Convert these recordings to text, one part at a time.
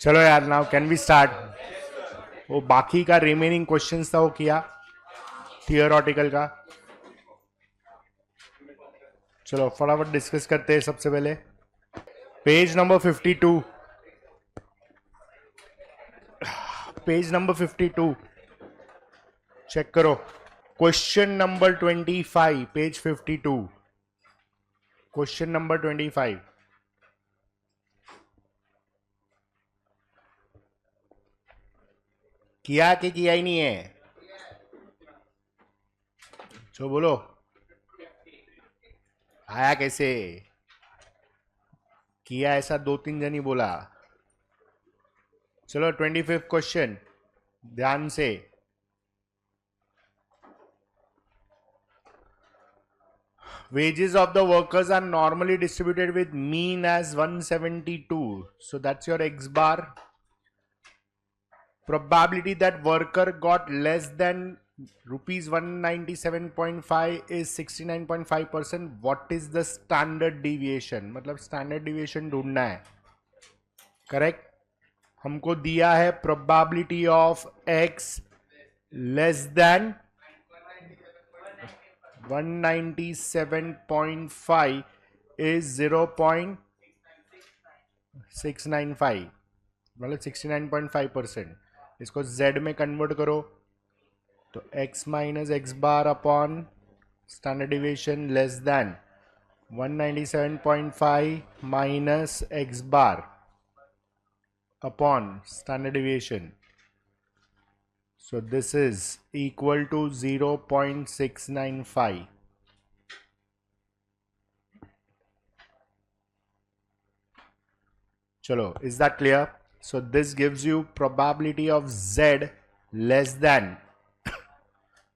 चलो यार, now can we start. वो बाकी का रिमेनिंग क्वेश्चंस था वो किया, थियोरेटिकल का। चलो फटाफट डिस्कस करते हैं। सबसे पहले page number 52, page number 52 check करो। Question number 25, page 52, question number 25। किया कि किया ही नहीं है? जो बोलो, आया कैसे? किया ऐसा दो तीन जन ही बोला। चलो 25 क्वेश्चन ध्यान से। Wages of the workers are normally distributed with mean as 172. So that's your X bar. Probability that worker got less than rupees 197.5 is 69.5%. What is the standard deviation? मतलब standard deviation ढूंढना है। Correct. हमको दिया है probability of X less than 197.5 is 0.695, मतलब 69.5%। इसको z में convert करो तो x minus X bar upon standard deviation less than 197.5 minus X bar upon standard deviation. So this is equal to 0.695. Chalo, is that clear? So this gives you probability of Z less than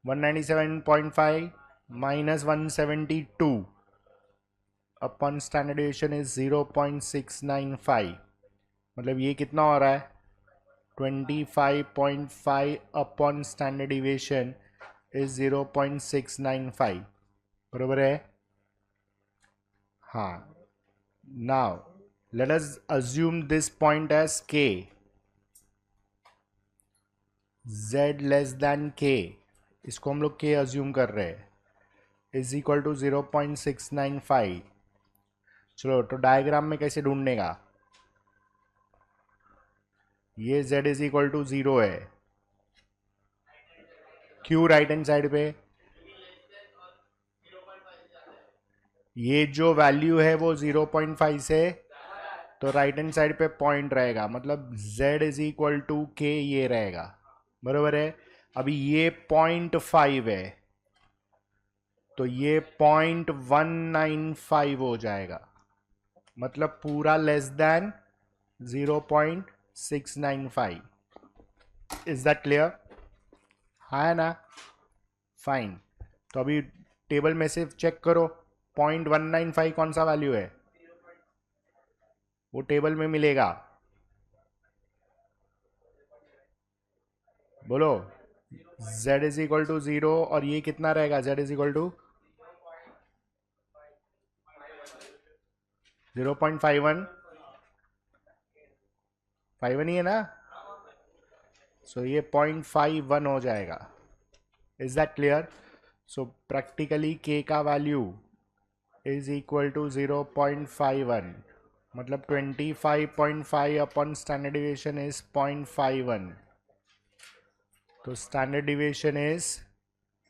197.5 minus 172 upon standard deviation is 0.695. मतलब ये कितना हो रहा है? 25.5 upon standard deviation is 0.695. बरोबर है? हाँ. Now let us assume this point as K. Z less than K, इसको हम लोग K अज्यूम कर रहे हैं, इज इक्वल टू 0.695. चलो तो डायग्राम में कैसे ढूंढने का? ये Z इज इक्वल टू 0 है, क्यों? राइट हैंड साइड पे ये जो वैल्यू है वो 0.5 से, तो राइट हैंड साइड पे पॉइंट रहेगा, मतलब Z is equal to K ये रहेगा. बरोबर है? अभी ये 0.5 है तो ये 0.195 हो जाएगा, मतलब पूरा less than 0.695. Is that clear? हाँ ना? फाइन. तो अभी टेबल में से चेक करो 0.195 कौन सा वैल्यू है, वो टेबल में मिलेगा. बोलो. Z इज इक्वल टू 0 और ये कितना रहेगा? Z is equal to 0.51. 51 ही है ना? सो ये 0.51 हो जाएगा. Is that clear? So practically K का वैल्यू इज इक्वल टू 0.51, मतलब 25.5 अपॉन स्टैंडर्ड डिविएशन इज 0.51. तो standard deviation is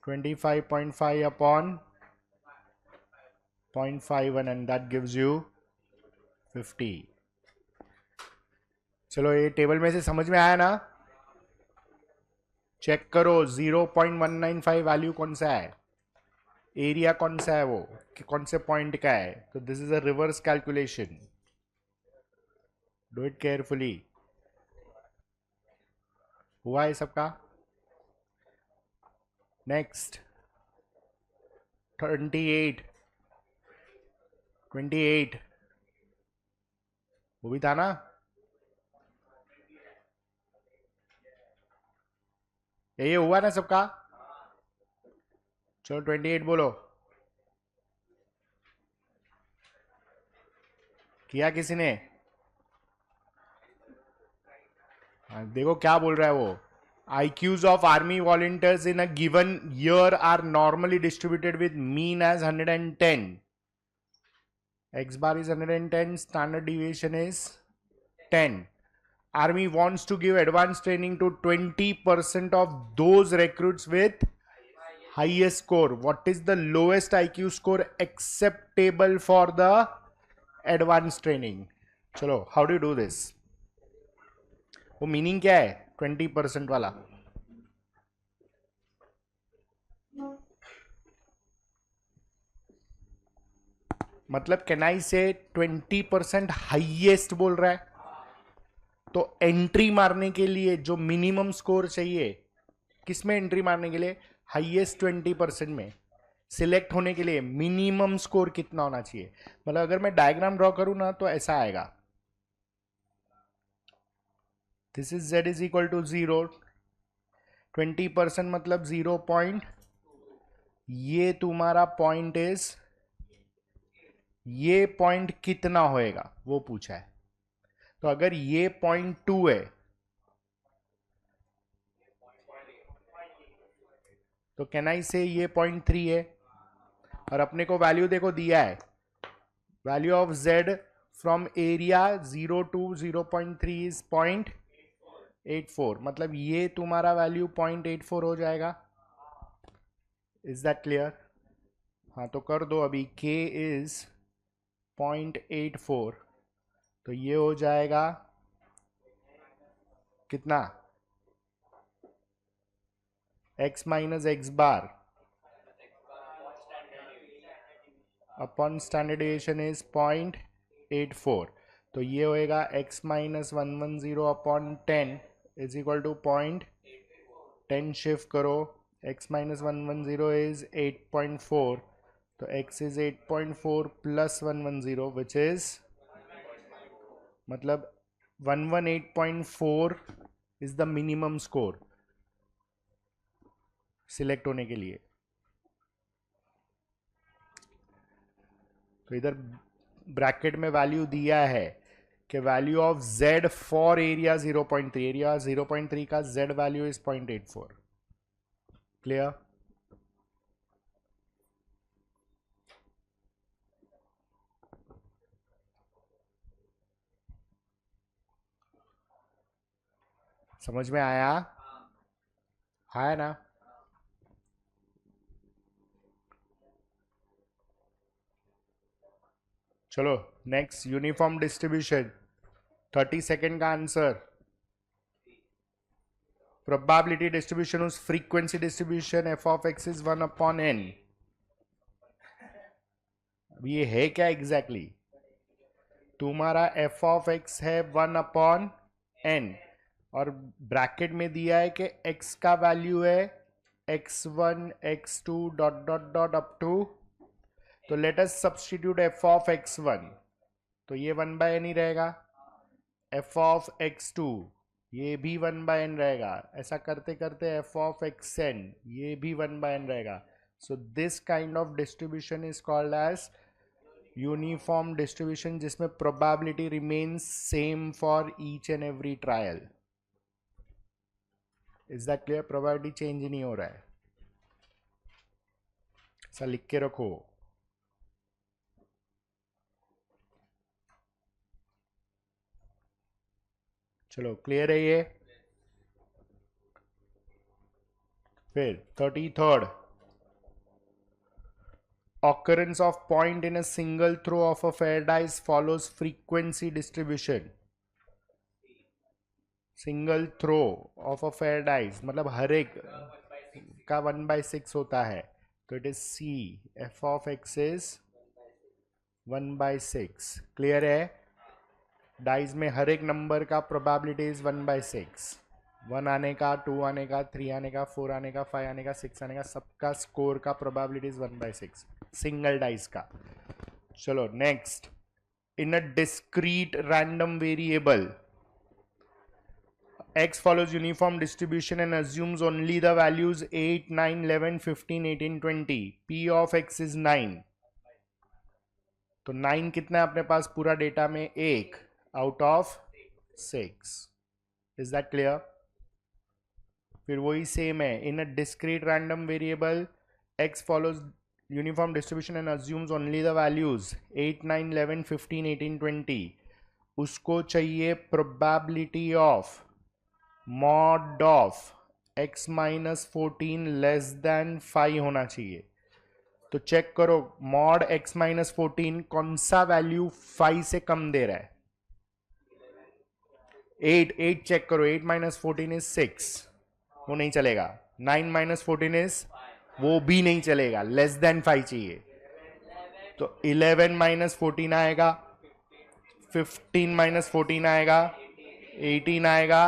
25.5 upon 0.51 and that gives you 50. चलो ये टेबल में से समझ में आया ना? चेक करो 0.195 वैल्यू कौन सा है, एरिया कौन सा है, वो कि कौन से पॉइंट का है. तो this is a reverse calculation, do it carefully. हुआ है सबका? नेक्स्ट 28 वो भी था ना? ये हुआ ना सबका? चलो 28 बोलो. किया किसी ने? देखो क्या बोल रहा है वो, IQs of army volunteers in a given year are normally distributed with mean as 110. X bar is 110, standard deviation is 10. Army wants to give advanced training to 20% of those recruits with highest score. What is the lowest IQ score acceptable for the advanced training? चलो, how do you do this? वो meaning क्या है 20% वाला? मतलब can I से 20% highest बोल रहा है, तो एंट्री मारने के लिए जो मिनिमम स्कोर चाहिए, किसमें एंट्री मारने के लिए? हाईएस्ट 20% में सिलेक्ट होने के लिए मिनिमम स्कोर कितना होना चाहिए? मतलब अगर मैं डायग्राम ड्रॉ करूं ना तो ऐसा आएगा, this is z is equal to 0, 20% मतलब 0 पॉइंट, ये तुम्हारा पॉइंट इज, ये पॉइंट कितना होएगा वो पूछा है। तो अगर ये 0.2 है तो कैन आई से ये 0.3 है, और अपने को वैल्यू देखो दिया है, value of z from area 0 to 0.3 is 0.84, मतलब ये तुम्हारा वैल्यू 0.84 हो जाएगा। Is that clear? हाँ तो कर दो अभी, k इज 0.84, तो ये हो जाएगा कितना? x minus X bar upon standard deviation is 0.84, तो ये होएगा x minus 110 upon 10 is equal to 0.10, shift करो, x माइनस 110 इज 8.4, तो x इज 8.4 प्लस 110 विच इज, मतलब 118.4 इज द मिनिमम स्कोर सिलेक्ट होने के लिए। तो इधर ब्रैकेट में वैल्यू दिया है कि value of z for area 0.3, area 0.3 का z वैल्यू इज 0.84। क्लियर? समझ में आया? है ना? चलो नेक्स्ट, यूनिफॉर्म डिस्ट्रीब्यूशन, 30 सेकेंड का आंसर। प्रोबेबिलिटी डिस्ट्रीब्यूशन उस frequency distribution F of X is 1 upon n। अब ये है क्या एग्जैक्टली तुम्हारा एफ ऑफ एक्स है 1 अपॉन n, और ब्रैकेट में दिया है कि x का वैल्यू है x1 x2 dot dot dot up to, तो let us substitute F of x1, तो ये 1 बाय n ही रहेगा, एफ ऑफ x2 ये भी 1 बाय n रहेगा, ऐसा करते करते एफ ऑफ xn ये भी 1 बाय n रहेगा। So this kind of distribution is called as uniform distribution, जिसमें probability remains same for each and every trial. Is that clear? Probability change नहीं हो रहा है, ऐसा लिख के रखो। चलो क्लियर है ये? फिर 33rd, occurrence of point in a single throw of a fair dice follows frequency distribution। Single throw of a fair dice मतलब हर एक का 1/6 होता है, तो it is C F of X is 1/6। Clear है? डाइस में हर एक नंबर का प्रोबेबिलिटी इज 1/6, 1 आने का, 2 आने का, 3 आने का, 4 आने का, 5 आने का, 6 आने का, सबका स्कोर का प्रोबेबिलिटी इज 1/6 सिंगल डाइस का। चलो next, in a discrete random variable x follows uniform distribution and assumes only the values 8, 9, 11, 15, 18, 20, p of x is 9, तो 9 कितना है अपने पास पूरा डेटा में? 1 out of 6। Is that clear? फिर वही सेम है, in a discrete random variable x follows uniform distribution and assumes only the values 8 9 11 15 18 20, उसको चाहिए probability of mod of x minus 14 less than 5 होना चाहिए. तो चेक करो mod x minus 14 कौन सा वैल्यू 5 से कम दे रहा है? 8 चेक करो, 8 minus 14 is 6, वो नहीं चलेगा. 9 minus 14 is, वो भी नहीं चलेगा, लेस देन 5 चाहिए. तो 11 minus 14 आएगा, 15 minus 14 आएगा, 18 आएगा,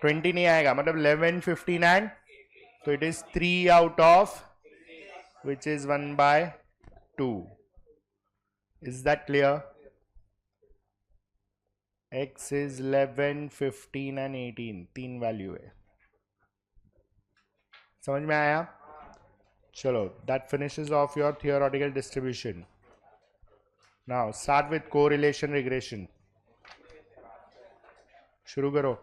20 नहीं आएगा, मतलब 11 15 एंड, तो it is 3 out of which is 1/2. Is that clear? x is 11 15 and 18, तीन वैल्यू है. समझ में आया? चलो, that finishes of your theoretical distribution. Now start with correlation regression. शुरू करो.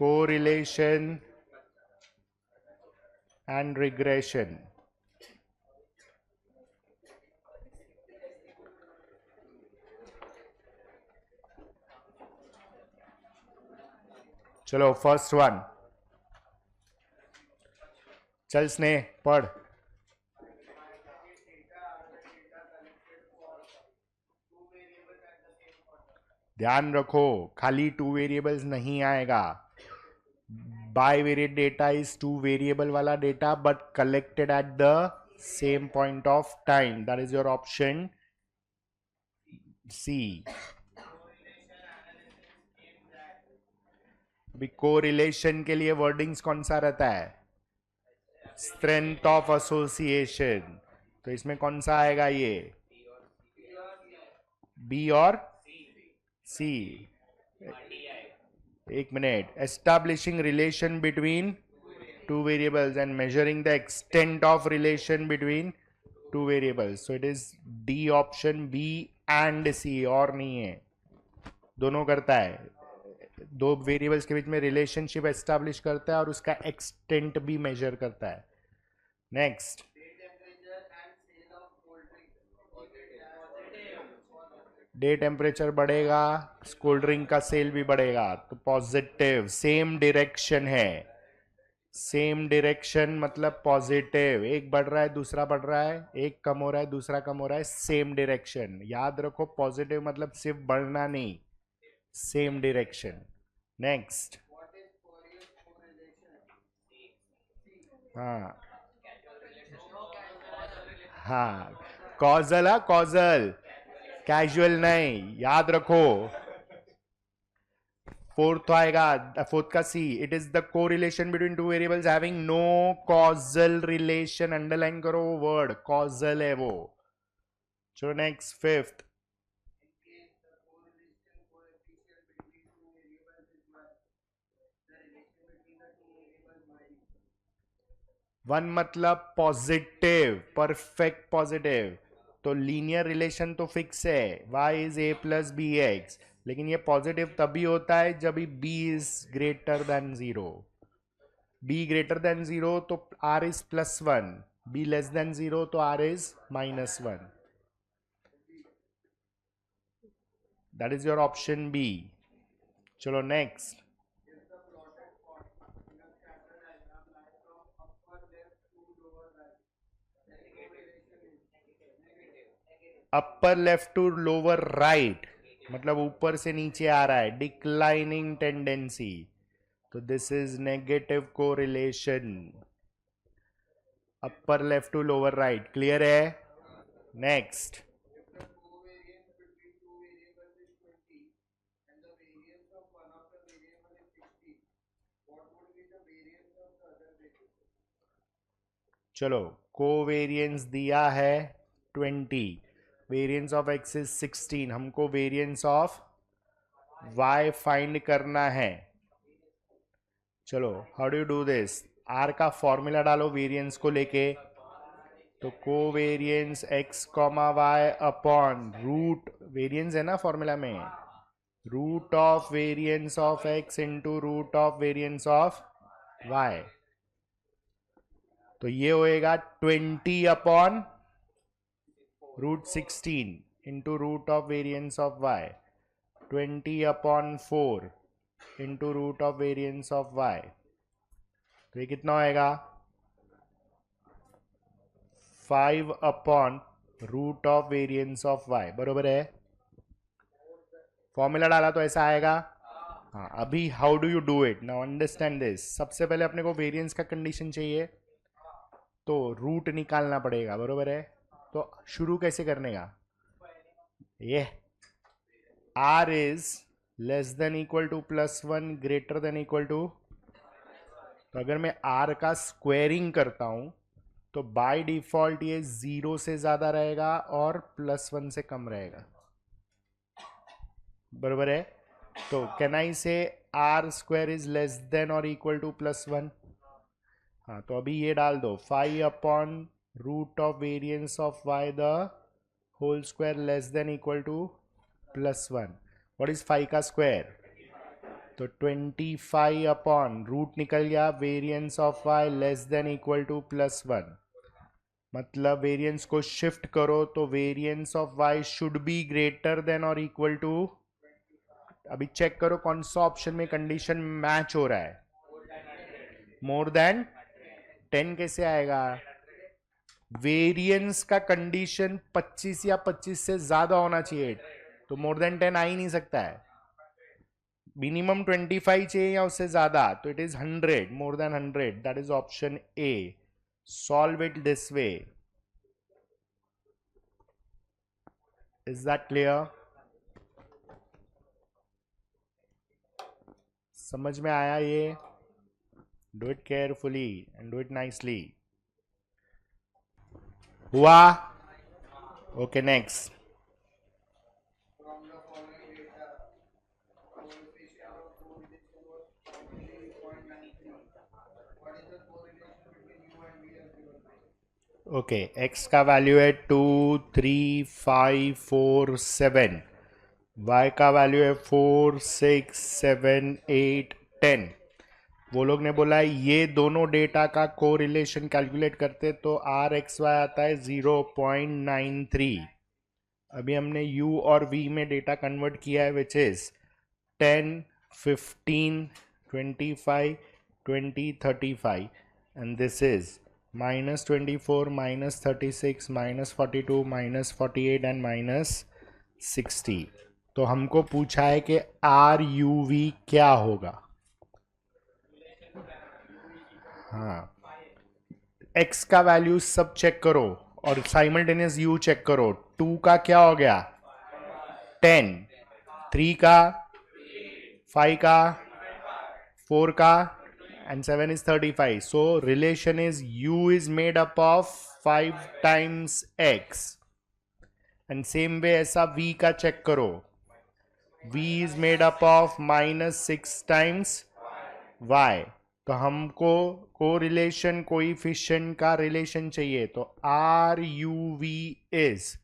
Correlation and regression. चलो फर्स्ट वन. चल स्नेह पढ़. ध्यान रखो, खाली 2 वेरिएबल्स नहीं आएगा. Bivariate data is 2 variable वाला data but collected at the same point of time. That is your option C. अभी कोरिलेशन के लिए वर्डिंग्स कौन सा रहता है? Strength of association. तो इसमें कौन सा आएगा? ये बी और सी. एक minute. Establishing relation between two variables and measuring the extent of relation between two variables. So it is D option, B and C, और नहीं है, दोनों करता है. दो वेरिएबल्स के बीच में रिलेशनशिप एस्टैब्लिश करता है और उसका एक्सटेंट भी मेजर करता है. नेक्स्ट. डे टेम्परेचर बढ़ेगा, कोल्ड ड्रिंक का सेल भी बढ़ेगा, तो पॉजिटिव. सेम डायरेक्शन है, सेम डायरेक्शन मतलब पॉजिटिव. एक बढ़ रहा है दूसरा बढ़ रहा है, एक कम हो रहा है दूसरा कम हो रहा है, सेम डायरेक्शन. याद रखो, पॉजिटिव मतलब सिर्फ बढ़ना नहीं, सेम डायरेक्शन. नेक्स्ट. हाँ हाँ, कॉजल. हाँ कॉजल, कैजुअल नहीं, याद रखो. फोर्थ आएगा, फोर्थ का C. It is the correlation between two variables having no causal relation. Underline करो वो वर्ड, कॉजल है वो. चलो नेक्स्ट, फिफ्थ. वन मतलब पॉजिटिव, परफेक्ट पॉजिटिव. तो लीनियर रिलेशन तो फिक्स है, y is a plus B X. लेकिन ये पॉजिटिव तभी होता है जब b is greater than 0. b greater than 0 तो r is +1, b less than 0 तो r is -1. That is your option B. चलो next. Upper left to lower right मतलब ऊपर से नीचे आ रहा है, डिक्लाइनिंग टेंडेंसी. तो this is negative correlation. Upper left to lower right, clear है? नेक्स्ट. चलो, कोवेरियंस दिया है 20, वेरियंस ऑफ एक्स इज 16, हमको वेरियंस ऑफ y फाइंड करना है। चलो how do you do this? r का फॉर्मूला डालो वेरिएंस को लेके, तो covariance x comma Y upon root, variance है ना फॉर्मूला में, root of variance of x into root of variance of y। तो ये होएगा 20 upon root 16 into root of variance of y, 20 upon 4 into root of variance of y। तो ये कितना होएगा? 5 upon root of variance of y, बरोबर है? Formula डाला तो ऐसा आएगा। हाँ, अभी how do you do it now, understand this. सबसे पहले अपने को वेरिएंस का कंडीशन चाहिए, तो रूट निकालना पड़ेगा, बरोबर है? तो शुरू कैसे करने का? ये r is less than equal to +1 greater than equal to, तो अगर मैं r का स्क्वेयरिंग करता हूं तो बाय डिफॉल्ट ये 0 से ज्यादा रहेगा और +1 से कम रहेगा, बरोबर है? तो can I say r square is less than और इक्वल टू +1? हाँ, तो अभी ये डाल दो, 5 upon root of variance of y the whole square less than equal to +1। What is 5 का स्क्वायर? तो 25 अपॉन रूट निकल गया variance of y less than equal to +1, मतलब वेरिएंस को शिफ्ट करो तो variance of y should be greater than और इक्वल टू, अभी चेक करो कौन सा ऑप्शन में कंडीशन मैच हो रहा है। मोर देन 10 कैसे आएगा? वेरिएंस का कंडीशन 25 या 25 से ज्यादा होना चाहिए, तो मोर देन 10 आ ही नहीं सकता है। मिनिमम 25 चाहिए या उससे ज्यादा, तो it is 100, more than 100, that is option A. Solve it this way. Is that clear? समझ में आया ये? Do it carefully and do it nicely. हुआ? Okay, next. ओके, x का वैल्यू है 2 3 5 4 7, y का वैल्यू है 4 6 7 8 10। वो लोग ने बोला ये दोनों डेटा का कोरिलेशन कैलकुलेट करते तो आर एक्स वाई आता है 0.93। अभी हमने u और v में डेटा कन्वर्ट किया है which is 10 15 25 20 35 and this is -24 -36 -42 -48 and -60। तो हमको पूछा है कि आर यू वी क्या होगा। हाँ, x का वैल्यू सब चेक करो और साइमल्टेनियस u चेक करो। 2 का क्या हो गया? 10, 3 का, 5 का, 4 का and 7 is 35. So relation is u is made up of 5 times x and same way ऐसा v का चेक करो, v is made up of -6 times y। तो हमको कोरिलेशन कोएफिशिएंट का रिलेशन चाहिए, तो R U V is,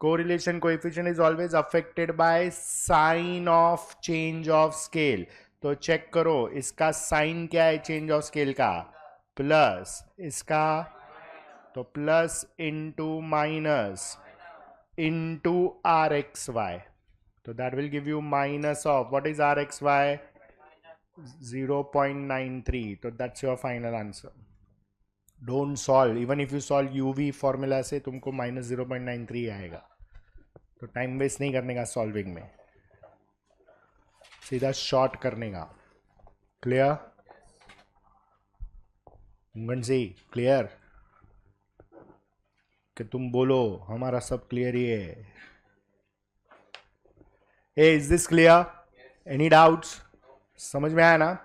correlation coefficient is always affected by sign of change of scale. तो check करो इसका साइन क्या है चेंज ऑफ स्केल का? प्लस, इसका तो plus into minus into R X Y, तो that will give you minus of what is R X Y 0.93। तो that's your final answer. Don't solve, even if you solve U V formula से तुमको -0.93 आएगा, तो time waste नहीं करने का solving में, सीधा शॉर्ट करने का। क्लियर? मुंगन क्लियर? कि तुम बोलो हमारा सब क्लियर ही है। ए, is this clear? Any doubts? समझ में आया ना?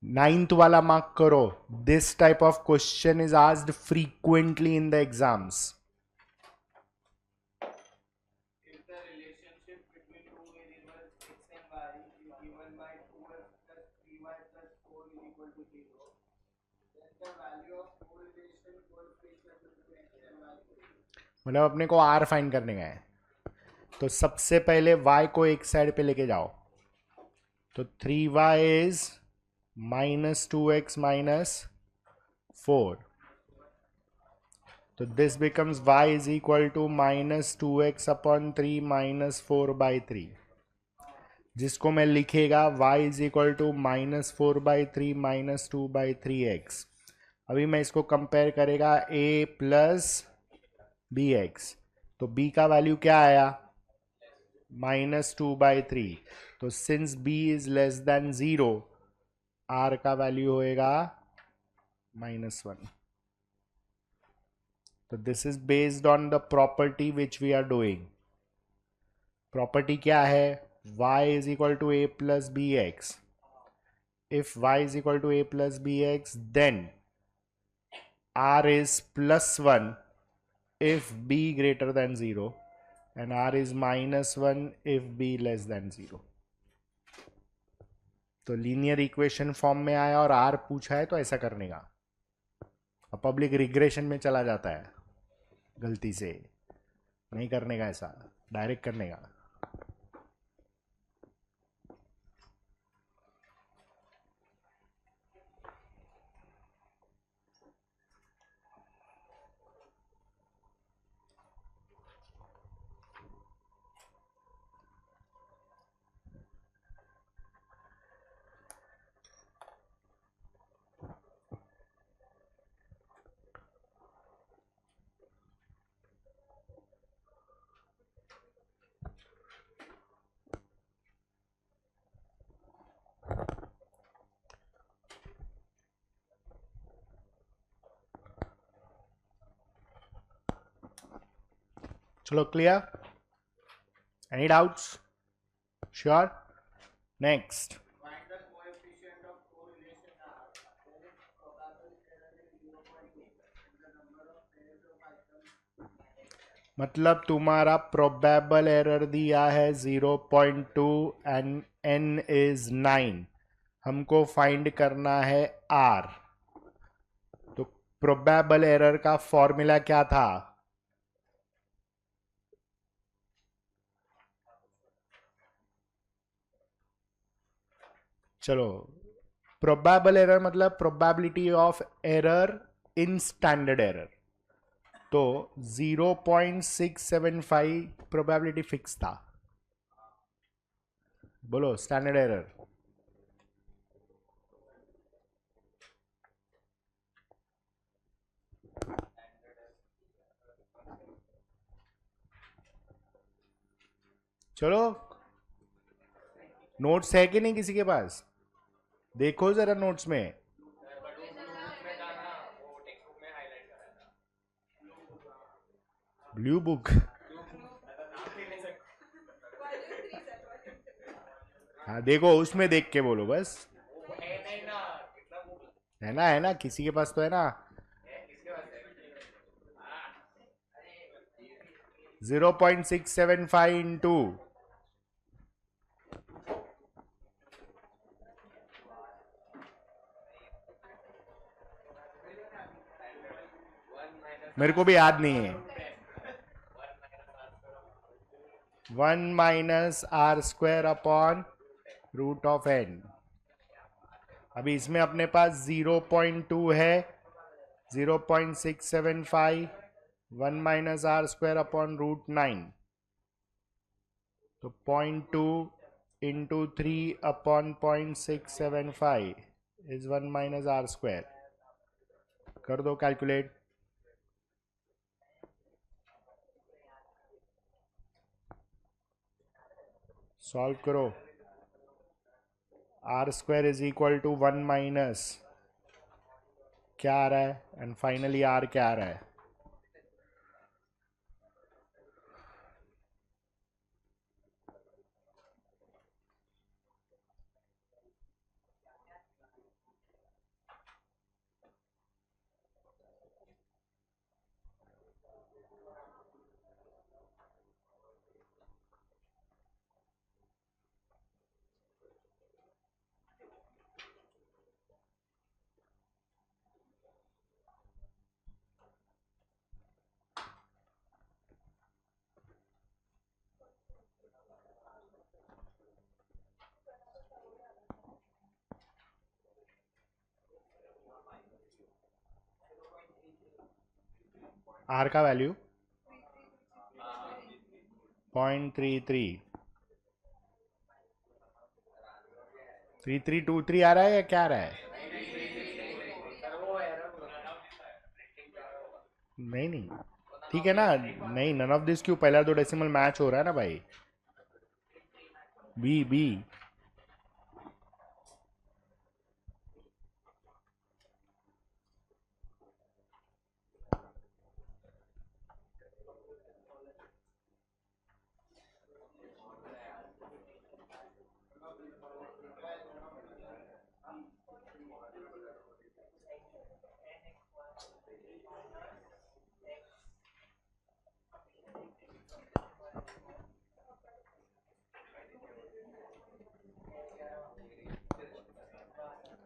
9th वाला मार्क करो, this type of question is asked frequently in the exams. मतलब अपने को आर फाइंड करने का है, तो सबसे पहले y को एक साइड पे लेके जाओ, तो 3y इज -2x -4, तो this becomes y is equal to -2x upon 3 -4/3, जिसको मैं लिखेगा y is equal to -4/3 -2/3x। अभी मैं इसको कंपेयर करेगा a प्लस बी एक्स, तो b का वैल्यू क्या आया -2/3, तो since b is less than 0, r का वैल्यू होएगा -1। तो this is based on the property which we are doing. Property क्या है, y is equal to a plus B X. If y is equal to a plus B X, then r is +1 if b greater than 0 and r is -1 if b less than 0। तो linear equation form में आया और r पूछा है तो ऐसा करने का। अब पब्लिक रिग्रेशन में चला जाता है, गलती से नहीं करने का, ऐसा डायरेक्ट करने का। चलो clear, any doubts? Sure, next. मतलब तुम्हारा प्रोबेबल एरर दिया है 0.2 एंड n इज 9, हमको फाइंड करना है r। तो प्रोबेबल एरर का फॉर्मूला क्या था? चलो, प्रोबेबल एरर मतलब probability of error in standard error, तो 0.675 प्रोबेबिलिटी फिक्स था। बोलो स्टैंडर्ड एरर। चलो, नोट्स है कि नहीं किसी के पास? देखो जरा नोट्स में। Blue book? हाँ देखो, उसमें देख के बोलो बस। है ना, किसी के पास तो है ना। 0.675 इंटू मेरे को भी याद नहीं है, 1 - r² अपॉन √n। अभी इसमें अपने पास 0.2 है, 0.675, 1 - r² अपॉन √9, तो 0.2 इंटू 3 अपॉन 0.675 इज 1 - r²। कर दो कैलकुलेट। सॉल्व करो। r² is equal to 1 minus क्या आ रहा है, एंड फाइनली r क्या आ रहा है? आर का वैल्यू 0.33 3323 आ रहा है या क्या आ रहा है? नहीं नहीं, ठीक है ना, नहीं नन ऑफ दिस क्यों, पहला दो डेसिमल मैच हो रहा है ना भाई. B B.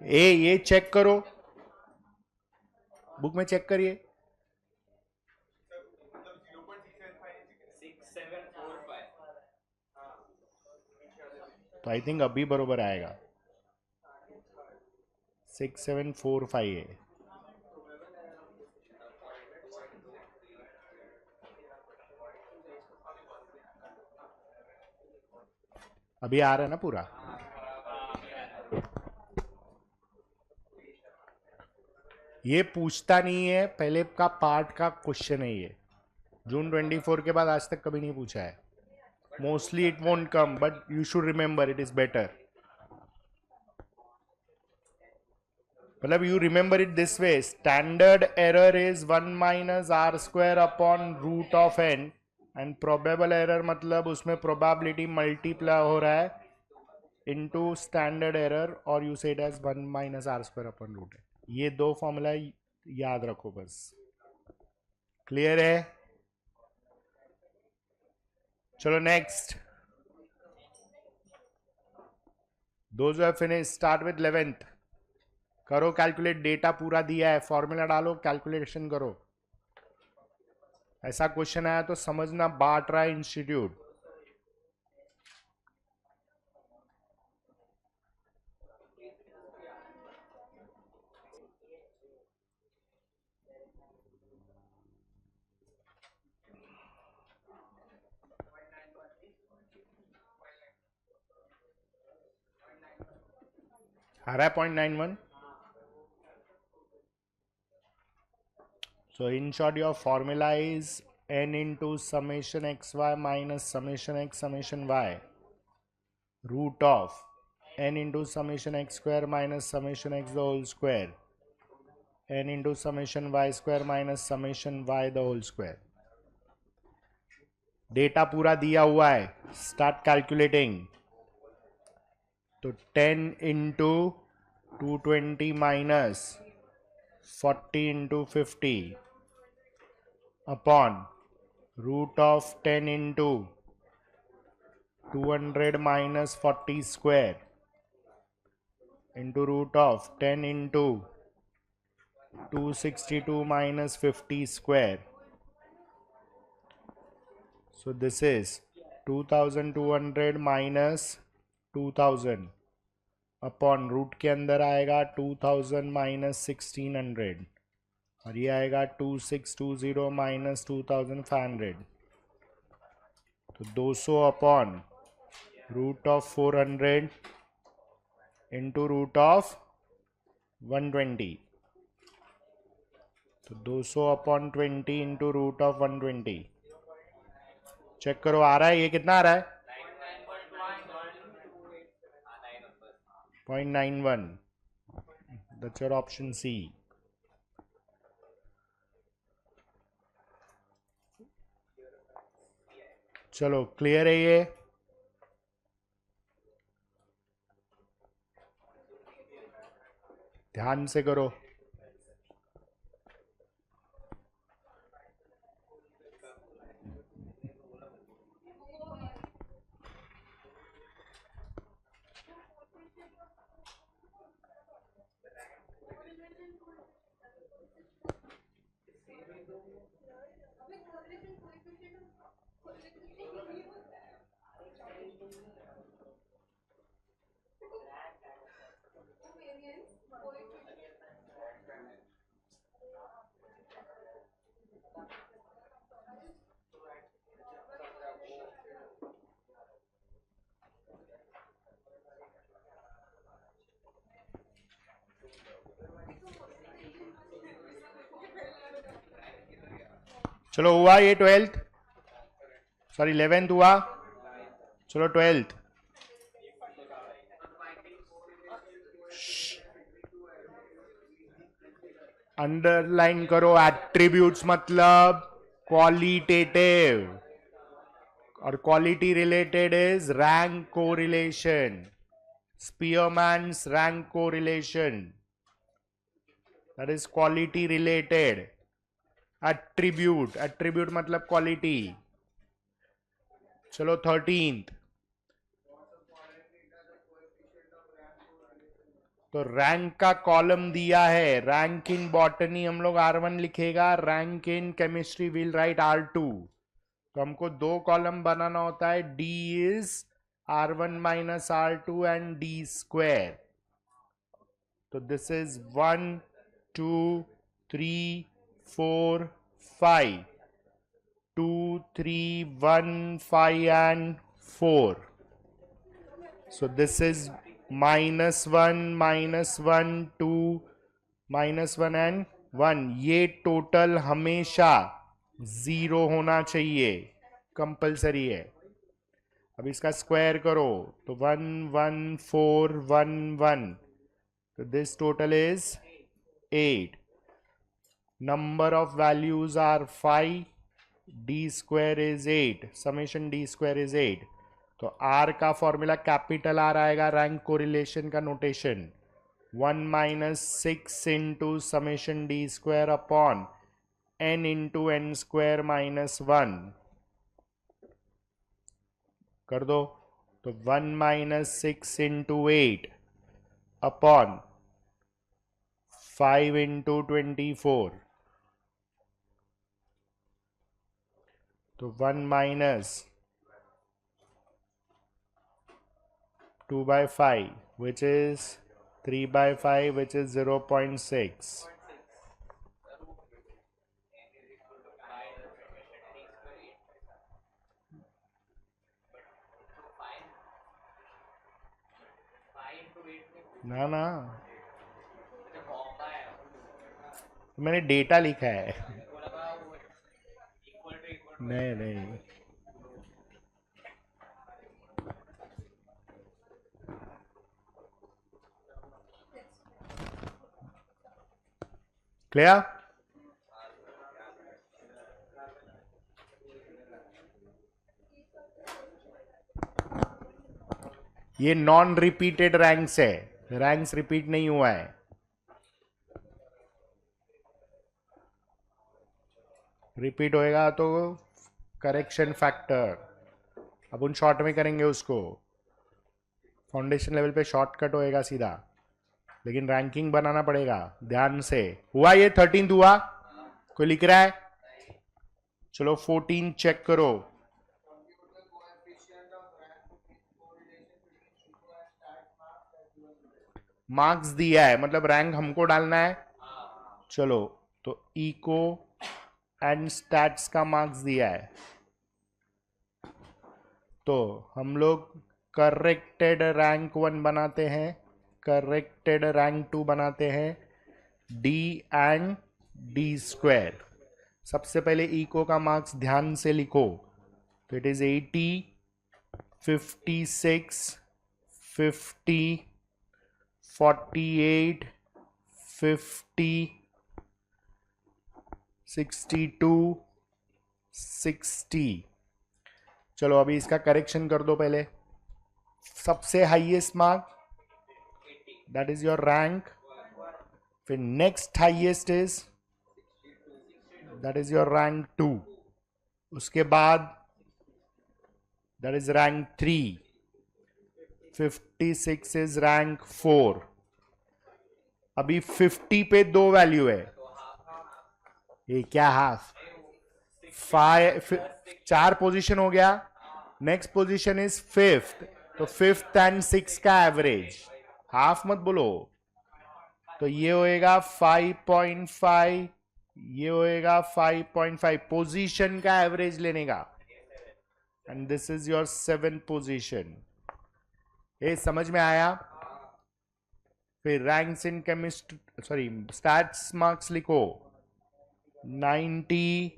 ये चेक करो, बुक में चेक करिए. तो आई थिंक अभी बरोबर आएगा. 6745 है. अभी आ रहा है ना पूरा. ये पूछता नहीं है, पहले का पार्ट का क्वेश्चन है ये. जून 24 के बाद आज तक कभी नहीं पूछा है. Mostly it won't come, but you should remember it is better. मतलब you remember it this way, standard error is 1 minus R square upon root of N, and probable error मतलब उसमें प्रोबेबिलिटी मल्टीप्लाई हो रहा है into standard error, और you say it as 1 minus R square upon root है. ये दो formula याद रखो बस. क्लियर है? चलो next. Those who have finish start with 11th. करो कैलकुलेट, डेटा पूरा दिया है, फॉर्मूला डालो, कैलकुलेशन करो. ऐसा क्वेश्चन आया तो समझना बाट्रा इंस्टीट्यूट. आ रहा है 0.91. So in short, your formula is n into summation xy minus summation x summation y root of n into summation x square minus summation x the whole square n into summation y square minus summation y the whole square. Data पूरा दिया हुआ है, start calculating. तो 10 into 220 minus 40 into 50 upon root of 10 into 200 minus 40 square into root of 10 into 262 minus 50 square. So this is 2200 minus 2000 upon root के अंदर आएगा 2000 minus 1600, और ये आएगा 2620 माइनस 2500. तो 200 upon root of 400 into root of 120. तो 200 upon 20 into root of 120. Check करो आ रहा है, ये कितना आ रहा है? 0.91. That's your option C. चलो क्लियर है ये? ध्यान से करो. चलो हुआ ये 12th, सॉरी 11th हुआ, चलो 12th। अंडरलाइन करो, एट्रीब्यूट्स मतलब क्वालिटेटिव, और quality related is rank correlation, स्पीयरमैन्स rank correlation, that is quality related. Attribute, attribute मतलब क्वालिटी। चलो 13th, तो रैंक का कॉलम दिया है, रैंक इन बॉटनी हम लोग R1 लिखेगा, rank in chemistry will write R2। तो हमको दो कॉलम बनाना होता है, D is R1 minus R2 and D square. तो this is 1 2 3 4 5, 2 3 1 5 and 4. So this is -1 2 -1 and 1। ये टोटल हमेशा 0 होना चाहिए, कंपलसरी है। अब इसका स्क्वायर करो तो 1 1 4 1 1, तो this total is 8। Number of values are 5, D square is 8, summation D square is 8। तो R का फॉर्मूला कैपिटल R आएगा, रैंक कोरिलेशन का notation 1 minus 6 into summation D square upon n into n square minus 1 कर दो। तो 1 minus 6 into 8 upon 5 into 24, तो 1 minus 2 by 5, which is 3 by 5, which is 0.6. ना ना, मैंने डेटा लिखा है। नहीं नहीं, क्लियर? ये नॉन रिपीटेड रैंक्स है, रैंक्स रिपीट नहीं हुआ है। रिपीट होएगा तो करेक्शन फैक्टर, अपन शॉर्ट में करेंगे उसको, फाउंडेशन लेवल पे शॉर्टकट होएगा सीधा, लेकिन रैंकिंग बनाना पड़ेगा ध्यान से। हुआ ये 13th हुआ, कोई लिख रहा है? चलो 14 चेक करो। मार्क्स दिया है, मतलब रैंक हमको डालना है। चलो तो इको एंड स्टैट्स का मार्क्स दिया है, तो हम लोग करेक्टेड रैंक 1 बनाते हैं, करेक्टेड रैंक 2 बनाते हैं, D एंड D स्क्वायर। सबसे पहले इको का मार्क्स ध्यान से लिखो, तो इट इज 80 56 50 48 50 62 60। चलो अभी इसका करेक्शन कर दो पहले। सबसे highest mark that is your rank, फिर next highest is that is your rank 2, उसके बाद that is rank 3, 56 is rank 4। अभी 50 पे 2 वैल्यू है, ये क्या हाफ 5, 4 पोजीशन हो गया, नेक्स्ट पोजीशन इज 5th, तो 5th एंड 6 का एवरेज, हाफ मत बोलो। तो ये होएगा 5.5, ये होएगा 5.5, पोजीशन का एवरेज लेने का, and this is your 7th position. ये समझ में आया? फिर ranks in chemistry, sorry stats marks लिखो 90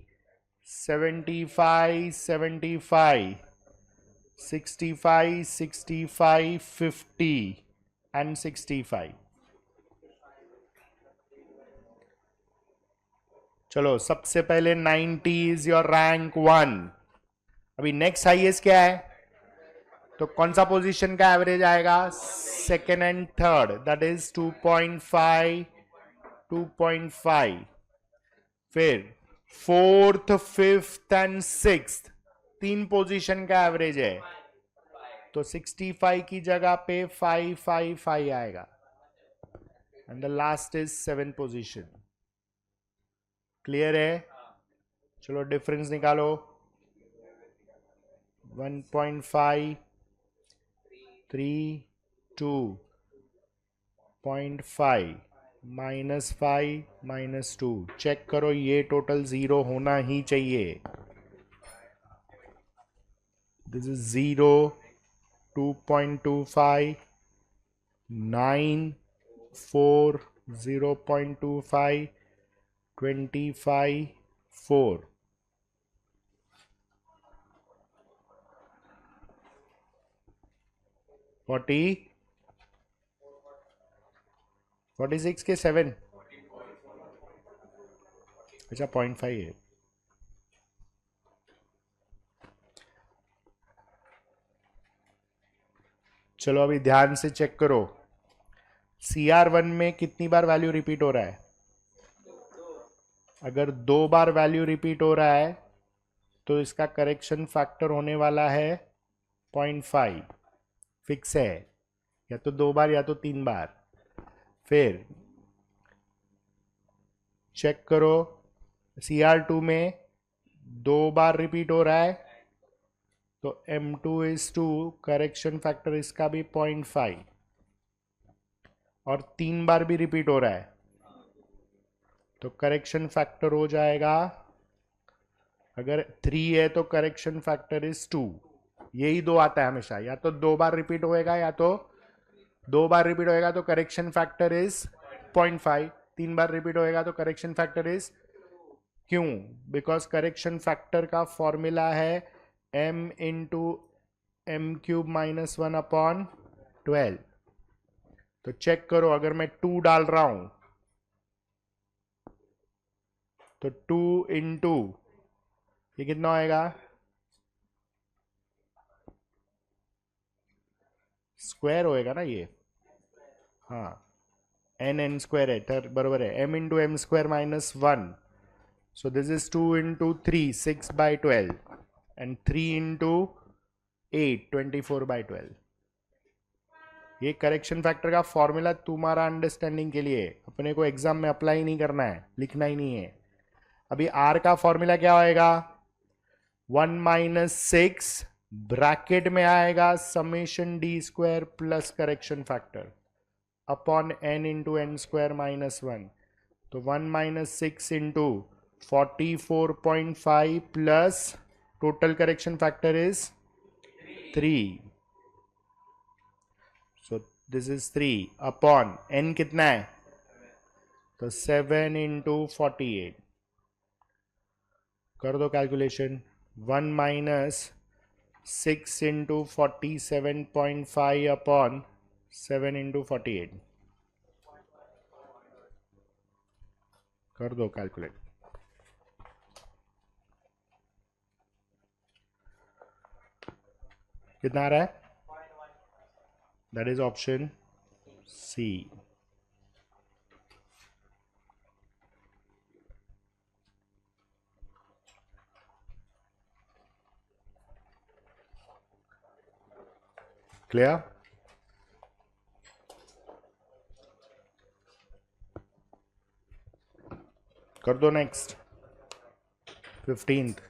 75, 75, 65, 65, 50 and 65. चलो सबसे पहले 90 इज योर रैंक 1. अभी नेक्स्ट हाईएस्ट क्या है? तो कौन सा पोजीशन का एवरेज आएगा? Second and third, that is 2.5, 2.5. फिर फोर्थ, फिफ्थ एंड सिक्स्थ, तीन पोजीशन का एवरेज है. तो 65 की जगह पे 555 आएगा. And the last is 7 position. Clear है? चलो डिफरेंस निकालो. 1.5, 3, 2.5 -5 -2. चेक करो, ये टोटल 0 होना ही चाहिए. This is 0, 2.25, 9, 4, 0.25, 25, 4. 46 के 7. अच्छा 0.5 है. चलो अभी ध्यान से चेक करो. CR1 में कितनी बार वैल्यू रिपीट हो रहा है? अगर 2 बार वैल्यू रिपीट हो रहा है तो इसका करेक्शन फैक्टर होने वाला है 0.5. फिक्स है, या तो 2 बार या तो 3 बार. फिर चेक करो, CR2 में 2 बार रिपीट हो रहा है तो M2:2, करेक्शन फैक्टर इसका भी 0.5. और 3 बार भी रिपीट हो रहा है तो करेक्शन फैक्टर हो जाएगा, अगर 3 है तो करेक्शन फैक्टर इज 2. यही 2 आता है हमेशा, या तो 2 बार रिपीट होएगा या तो 2 बार रिपीट होएगा तो correction factor is 0.5. 3 bar repeat होएगा तो करेक्शन फैक्टर इज, क्यों? बिकॉज करेक्शन फैक्टर का फॉर्मूला है m इंटू m³ -1/12. तो चेक करो, अगर मैं 2 डाल रहा हूं तो 2 इंटू ये कितना होएगा? स्क्वायर होएगा ना ये. हाँ, n स्क्वायर है, बरोबर है. m into m² -1. So this is 2 into 3, 6/12. And 3 into 8, 24/12. ये करेक्शन फैक्टर का फॉर्मूला तुम्हारा अंडरस्टैंडिंग के लिए, अपने को एग्जाम में अप्लाई नहीं करना है, लिखना ही नहीं है. अभी R का फॉर्मूला क्या होएगा? 1 - 6 ब्रैकेट में आएगा summation d² plus correction factor upon n into n² -1. तो 1 - 6 into 44.5 plus total correction factor is 3. So this is 3 upon n कितना है? तो 7 इंटू 48. कर दो कैलकुलेशन. 1 - 6 into 47.5 upon 7 into 48. कर दो कैलकुलेट. कितना आ रहा है? That is option C. Clear? कर दो नेक्स्ट. 15th.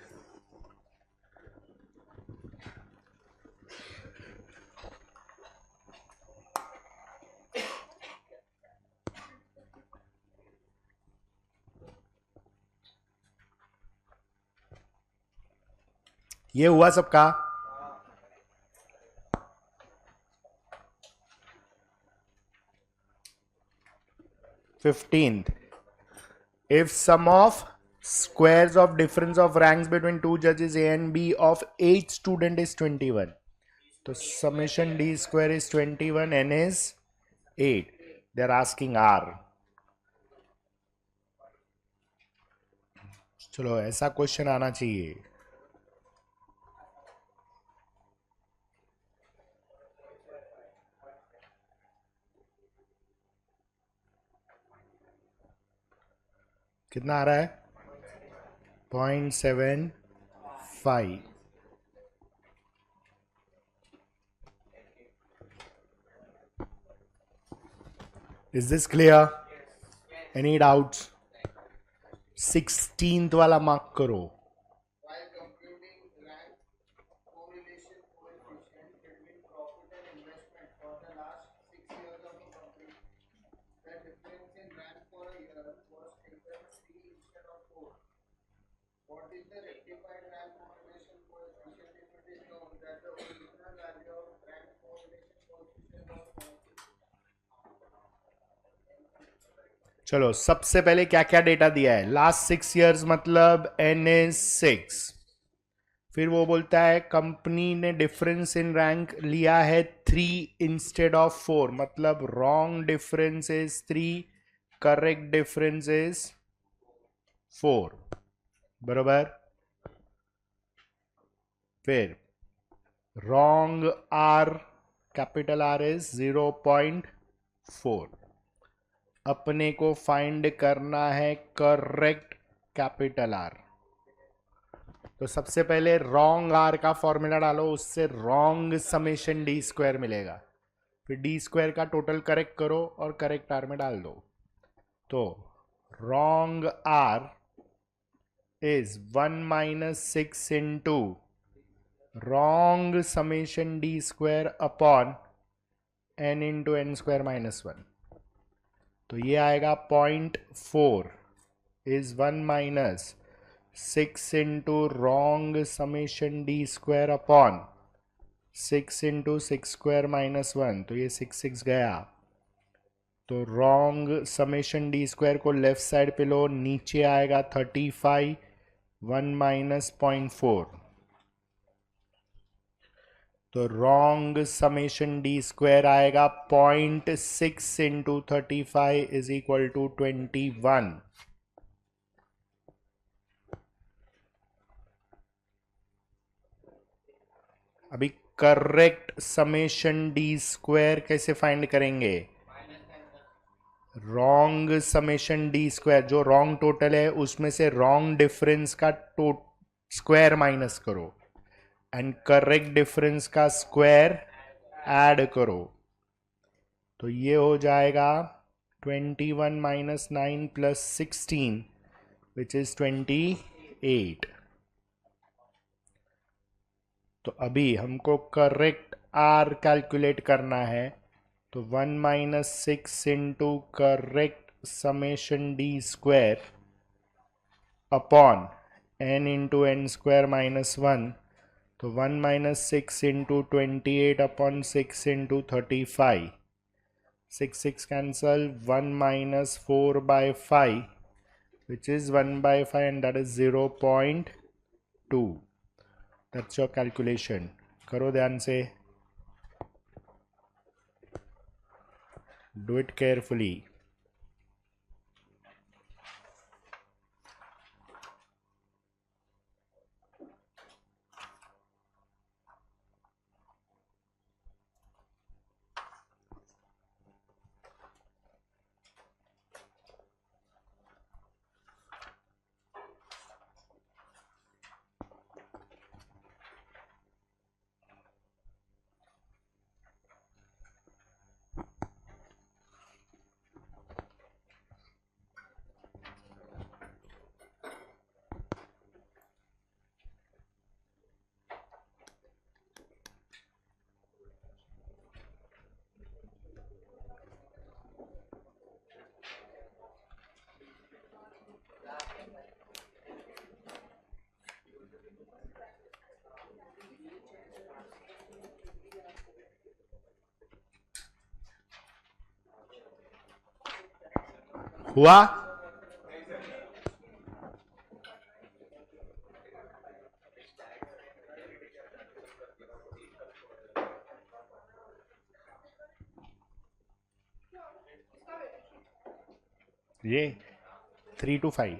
ये हुआ सबका? 15th. If sum of Squares of difference of ranks between two judges A and B of 8 student is 21. So summation D square is 21, N is 8. They are asking R. चलो ऐसा question आना चाहिए. कितना आ रहा है? 0.75. Is this clear? Any doubts? 16th वाला mark करो. While computing rank correlation coefficient between profit and investment for the last 6 years of a company, the difference in rank for a year was taken 3 instead of 4. What is the rectified rank correlation coefficient if it is known that the original value of rank correlation coefficient was 0.6? चलो सबसे पहले क्या क्या data दिया है? Last 6 years मतलब N is 6. फिर वो बोलता है कंपनी ने डिफरेंस इन रैंक लिया है 3 इंस्टेड ऑफ 4, मतलब wrong difference is 3, correct difference is 4. बराबर. फिर wrong R, capital R is 0.4. अपने को फाइंड करना है करेक्ट कैपिटल आर. तो सबसे पहले रॉन्ग आर का फॉर्मूला डालो, उससे रॉन्ग समेशन डी स्क्वायर मिलेगा. फिर डी स्क्वायर का टोटल करेक्ट करो और करेक्ट आर में डाल दो. तो wrong R is 1 minus 6 into wrong summation D square upon N into N square minus 1. तो ये आएगा 0.4 इज 1 minus 6 into wrong summation D square upon 6 into 6 square minus 1. तो ये 6 गया. तो रॉन्ग समेशन डी स्क्वायर को लेफ्ट साइड पे लो, नीचे आएगा 35, 1 माइनस 0.4. तो रॉन्ग समेशन डी स्क्वायर आएगा 0.6 इंटू 35 इज इक्वल टू 21. अभी करेक्ट समेशन डी स्क्वायर कैसे फाइंड करेंगे? रॉन्ग समेशन डी स्क्वायर, जो रॉन्ग टोटल है उसमें से रॉन्ग डिफरेंस का स्क्वायर माइनस करो एंड करेक्ट डिफरेंस का स्क्वायर ऐड करो. तो ये हो जाएगा 21 माइनस 9 प्लस 16 विच इज 28. तो अभी हमको करेक्ट आर कैलकुलेट करना है. तो 1 minus 6 into correct summation D square upon N into N square minus 1. तो 1 minus 6 into 28 upon 6 into 35. 6 cancel. 1 minus 4 by 5 which is 1 by 5 and that is 0.2. That's your calculation. करो ध्यान से. Do it carefully. हुआ? ये 3 to 5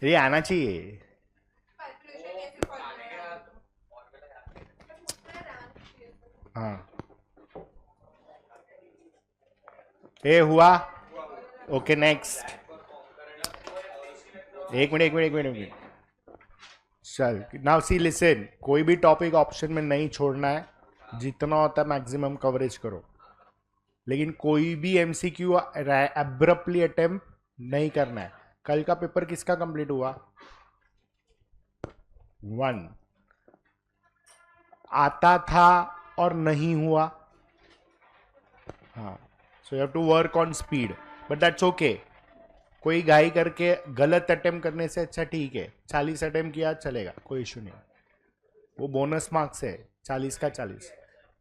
ये आना चाहिए. हाँ ये हुआ. Okay next. एक मिनट एक मिनट एक मिनट एक मिनट. चल नाउ सी लिसन. कोई भी टॉपिक ऑप्शन में नहीं छोड़ना है. जितना होता है मैक्सिमम कवरेज करो. लेकिन कोई भी एमसीक्यू एब्रप्टली अटेम्प्ट नहीं करना है. कल का पेपर किसका कंप्लीट हुआ? 1 आता था और नहीं हुआ. हाँ so you have to work on speed but that's okay. कोई घाई करके गलत अटेम्प्ट करने से अच्छा ठीक है 40 अटेम्प्ट किया चलेगा, कोई इशू नहीं. वो बोनस मार्क्स है 40 का 40.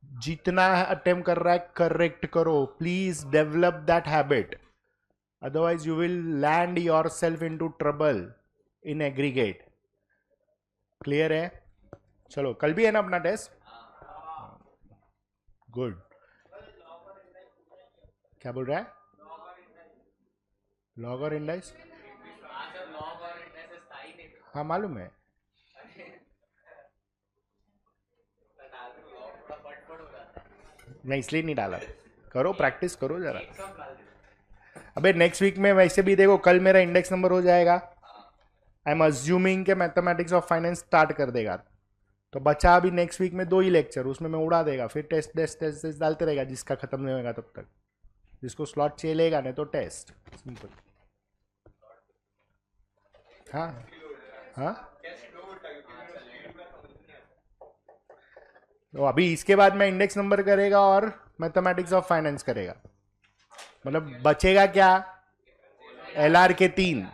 जितना अटेम्प्ट कर रहा है करेक्ट करो. Please develop that habit. Otherwise you will land yourself into trouble in aggregate. Clear है? चलो कल भी है ना अपना टेस्ट. गुड. क्या बोल रहा है? लॉग और इंडेक्स. हाँ मालूम है. नहीं इसलिए नहीं डाला. करो प्रैक्टिस करो जरा. अबे नेक्स्ट वीक में वैसे भी देखो कल मेरा इंडेक्स नंबर हो जाएगा. आई एम अज्यूमिंग के मैथमेटिक्स ऑफ फाइनेंस स्टार्ट कर देगा. तो बचा अभी नेक्स्ट वीक में 2 ही लेक्चर. उसमें मैं उड़ा देगा. फिर टेस्ट टेस्ट टेस्ट टेस्ट डालते रहेगा जिसका खत्म नहीं होगा तब तक. जिसको स्लॉट चलेगा नहीं तो टेस्ट. सिंपल. हाँ हाँ. तो अभी इसके बाद मैं इंडेक्स नंबर करेगा और मैथमेटिक्स ऑफ फाइनेंस करेगा. मतलब बचेगा क्या? एलआर के 3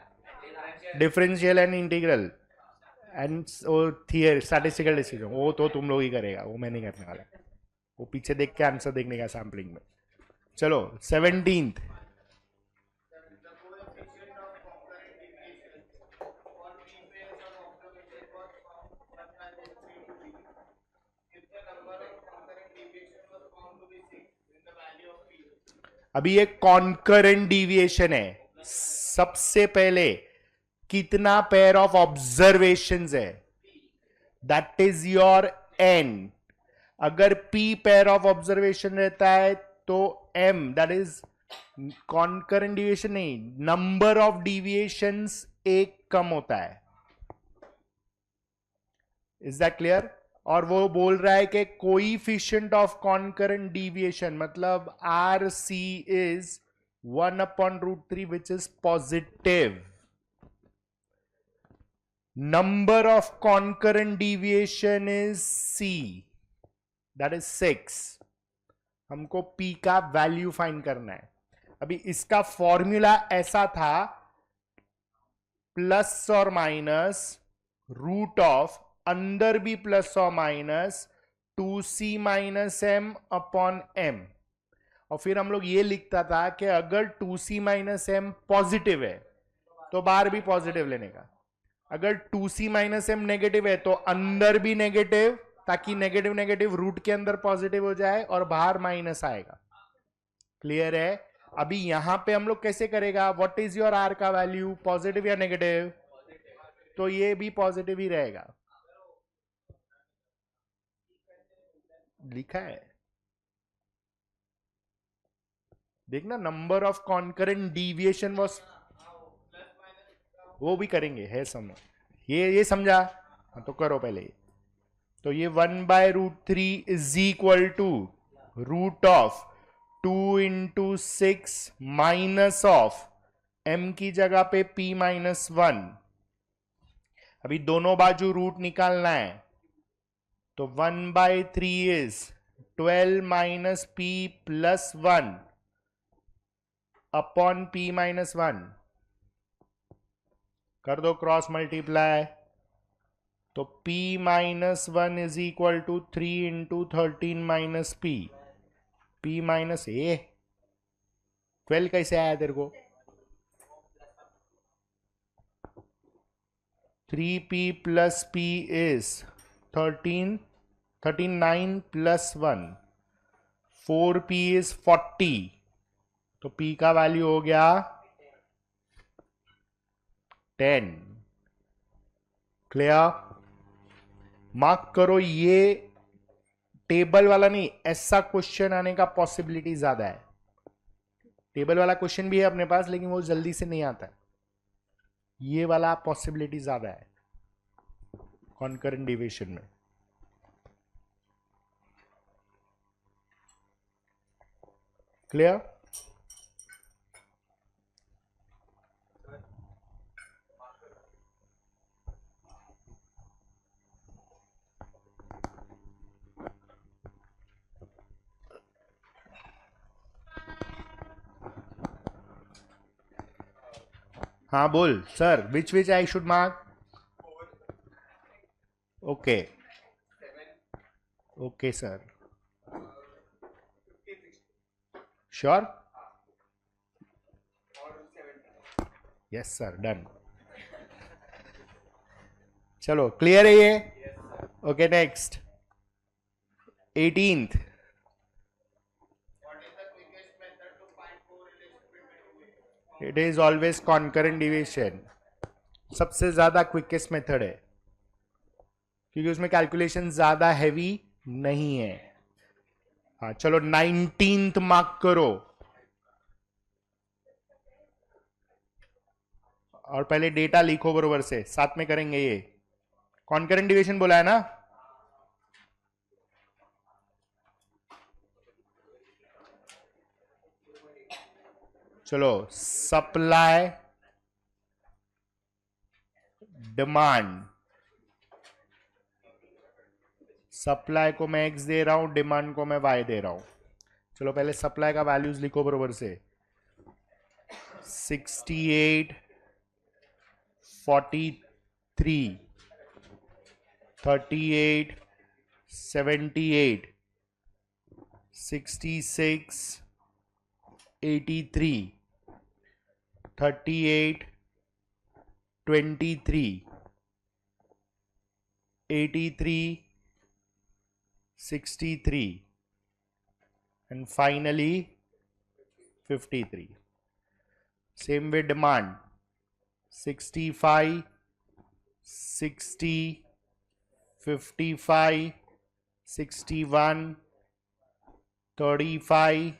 differential and integral and there statistical decision. वो तो तुम लोग ही करेगा. वो मैं नहीं करने वाला. वो पीछे देख के आंसर देखने का सैम्पलिंग में. चलो 17th. अभी ये कॉन्करेंट डिविएशन है. सबसे पहले कितना पेयर ऑफ ऑब्जर्वेशंस है? That is your N. अगर p पेयर ऑफ ऑब्जर्वेशन रहता है तो m that is concurrent deviation नहीं, नंबर ऑफ डिविएशंस एक कम होता है. Is that clear? और वो बोल रहा है कि कोइफिशिएंट ऑफ कॉन्करेंट डिविएशन मतलब R C is 1/√3 which is positive. Number of concurrent deviation is c that is 6. हमको p का वैल्यू फाइंड करना है. अभी इसका फॉर्मूला ऐसा था प्लस और माइनस रूट ऑफ अंदर भी प्लस और minus 2c minus M upon M. और फिर हम लोग ये लिखता था कि अगर 2c माइनस एम पॉजिटिव है तो बाहर भी पॉजिटिव लेने का. अगर 2c माइनस एम नेगेटिव है तो अंदर भी नेगेटिव, ताकि नेगेटिव नेगेटिव रूट के अंदर पॉजिटिव हो जाए और बाहर माइनस आएगा. क्लियर है? अभी यहां पे हम लोग कैसे करेगा? व्हाट इज योर आर का वैल्यू, पॉजिटिव या नेगेटिव? तो ये भी पॉजिटिव ही रहेगा. लिखा है देखना. Number of concurrent deviation was, वो भी करेंगे है समझ. ये समझा? हाँ तो करो पहले. तो ये 1/√3 is equal to root of 2 into 6 minus of m की जगह पे p-1. अभी दोनों बाजू रूट निकालना है तो 1/3 is 12 minus p plus 1 upon p-1. कर दो क्रॉस मल्टीप्लाई. तो p-1 is equal to 3 into 13 minus p minus ए. 12 कैसे आया तेरे को? 3p plus p is 13 9 plus 1 4p is 40 तो P का वैल्यू हो गया 10। क्लियर? मार्क करो, ये टेबल वाला नहीं, ऐसा क्वेश्चन आने का पॉसिबिलिटी ज्यादा है। टेबल वाला क्वेश्चन भी है अपने पास, लेकिन वो जल्दी से नहीं आता है। ये वाला पॉसिबिलिटी ज्यादा है कॉन्करेंट डिविएशन में। क्लियर? हाँ बोल sir, which I should mark? Okay okay sir, sure? Yes sir, done. चलो क्लियर है ये? Okay next 18th। It is always concurrent deviation. सबसे ज्यादा क्विकेस्ट मेथड है, क्योंकि उसमें कैलकुलेशन ज्यादा हैवी नहीं है। हाँ चलो 19th मार्क करो, और पहले डेटा लिखो बरोबर से, साथ में करेंगे ये। कॉन्करेंट डिविएशन बोला है ना? चलो सप्लाई डिमांड, सप्लाई को मैं x दे रहा हूं, डिमांड को मैं y दे रहा हूं। चलो पहले सप्लाई का वैल्यूज लिखो बरोबर से। 68, 43, 38, 78, 66, 83, 38, 23, 83, 63, and finally 53. Same with demand, 65, 60, 55, 61, 35,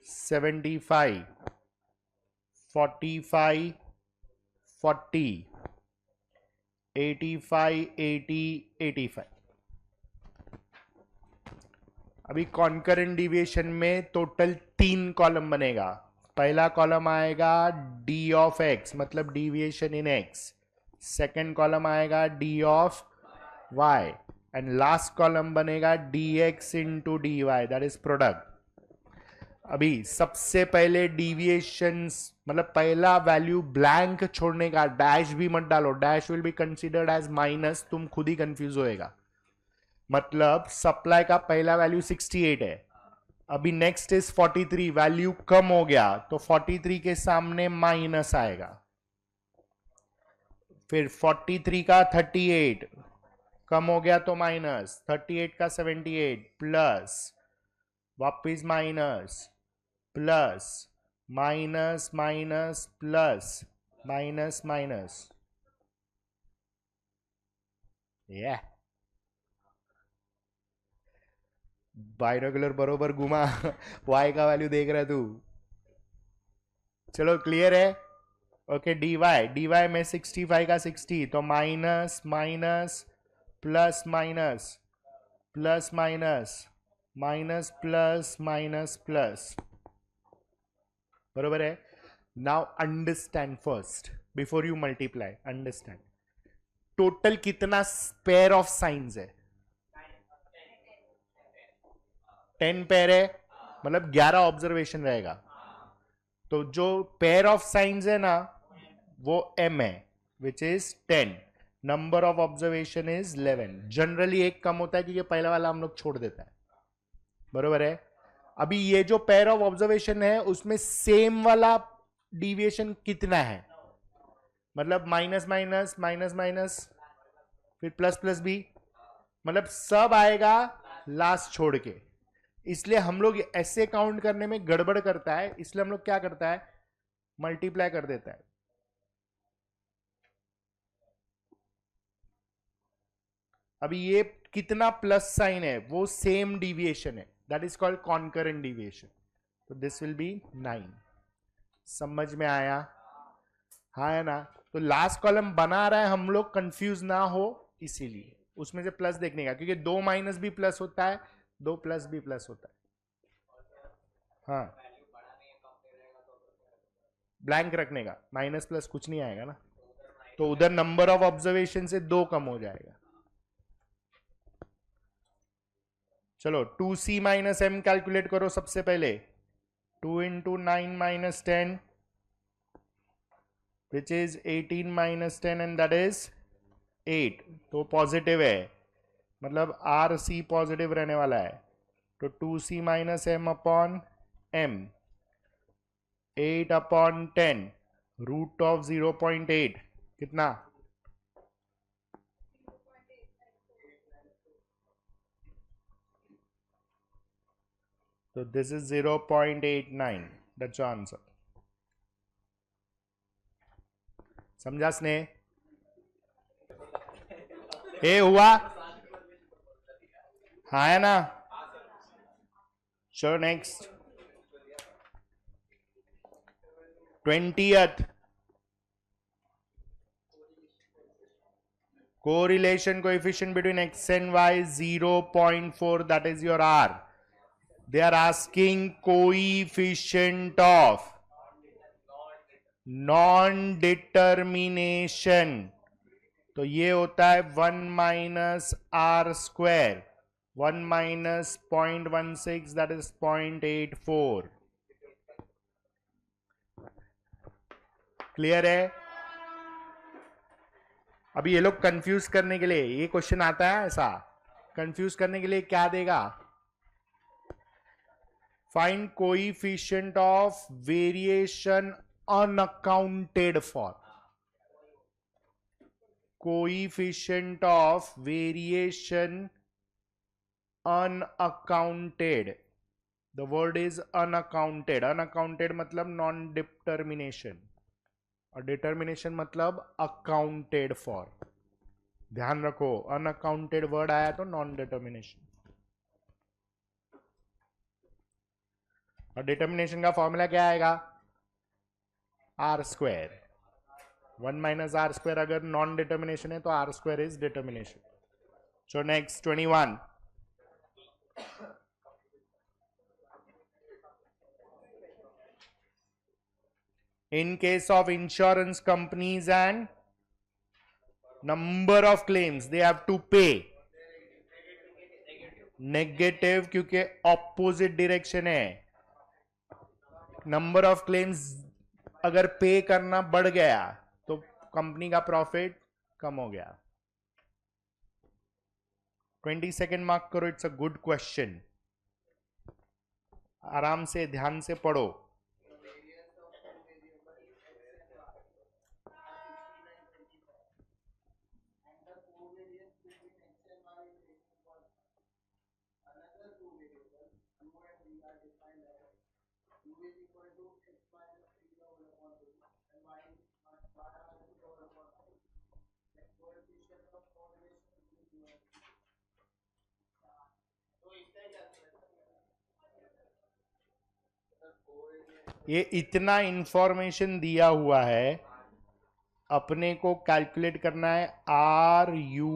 75, 45, 40, 85, 80, 85। अभी कॉन्करेंट डिविएशन में टोटल 3 कॉलम बनेगा। पहला कॉलम आएगा डी ऑफ एक्स, मतलब deviation in X. Second column आएगा D of Y, and last column बनेगा D X into D Y, that is product. अभी सबसे पहले डिविएशंस, मतलब पहला वैल्यू ब्लैंक छोड़ने का, डैश भी मत डालो, dash will be considered as minus, तुम खुद ही कंफ्यूज होएगा। मतलब सप्लाई का पहला वैल्यू 68 है, अभी नेक्स्ट इज 43, वैल्यू कम हो गया तो 43 के सामने माइनस आएगा। फिर 43 का 38 कम हो गया तो माइनस, 38 का 78 प्लस, वापिस minus, plus, minus minus plus, minus minus, ये बाइनोकुलर बरोबर घुमा y का वैल्यू देख रहा है तू। चलो क्लियर है? ओके dy, dy में 65 का 60 तो minus minus plus minus, plus minus, minus plus, minus plus, बरोबर है? Now understand first before you multiply. Understand total कितना पेयर ऑफ साइंस है? 10 पेयर है, मतलब 11 ऑब्जर्वेशन रहेगा। तो जो पेयर ऑफ साइंस है ना वो m है, which is 10। Number of observation is 11। Generally एक कम होता है क्योंकि पहला वाला हम लोग छोड़ देता है, बरोबर है? अभी ये जो पेयर ऑफ ऑब्जर्वेशन है उसमें सेम वाला डिविएशन कितना है? मतलब माइनस माइनस, माइनस माइनस, फिर प्लस प्लस भी, मतलब सब आएगा लास्ट छोड़ के। इसलिए हम लोग ऐसे काउंट करने में गड़बड़ करता है, इसलिए हम लोग क्या करता है, मल्टीप्लाई कर देता है। अभी ये कितना प्लस साइन है, वो सेम डिविएशन है, that is called concurrent deviation. तो दिस विल बी 9। समझ में आया? हाँ है ना? तो लास्ट कॉलम बना रहा है हम लोग, कंफ्यूज ना हो इसीलिए उसमें से प्लस देखने का, क्योंकि 2 माइनस भी प्लस होता है, 2 प्लस भी प्लस होता है। हाँ, ब्लैंक रखने का, माइनस प्लस कुछ नहीं आएगा ना, तो उधर नंबर ऑफ ऑब्जर्वेशन से 2 कम हो जाएगा। चलो 2c माइनस एम कैलकुलेट करो सबसे पहले। 2 into 9 minus 10 which is 18 minus 10 and that is 8। तो पॉजिटिव है, मतलब आर सी पॉजिटिव रहने वाला है। तो 2c minus M upon M, 8 upon 10 root of 0.8 कितना? तो this is 0.89, that's your answer. समझा स्नेह? ए हुआ? हाँ है ना? चलो next 20th correlation coefficient between x and y 0.4, that is your R. They are asking coefficient of non-determination, तो ये होता है 1 minus R square, 1 minus 0.16 that is 0.84। Clear है? अभी ये लोग कंफ्यूज करने के लिए, ये क्वेश्चन आता है ऐसा, कंफ्यूज करने के लिए क्या देगा, find coefficient of variation unaccounted for, coefficient of variation unaccounted. The word is unaccounted, unaccounted मतलब नॉन डिटर्मिनेशन, और डिटर्मिनेशन मतलब अकाउंटेड फॉर। ध्यान रखो, अनअकाउंटेड वर्ड आया तो नॉन डिटर्मिनेशन। और डिटर्मिनेशन का फॉर्मूला क्या आएगा, R square. 1 minus R square अगर नॉन डिटर्मिनेशन है तो R square is determination. So next 21, in case of insurance companies and number of claims they have to pay, negative क्योंकि opposite direction है। Number of claims अगर पे करना बढ़ गया तो कंपनी का प्रॉफिट कम हो गया। 20 सेकेंड मार्क करो, इट्स अ गुड क्वेश्चन, आराम से ध्यान से पढ़ो। ये इतना इंफॉर्मेशन दिया हुआ है, अपने को कैलकुलेट करना है आर यू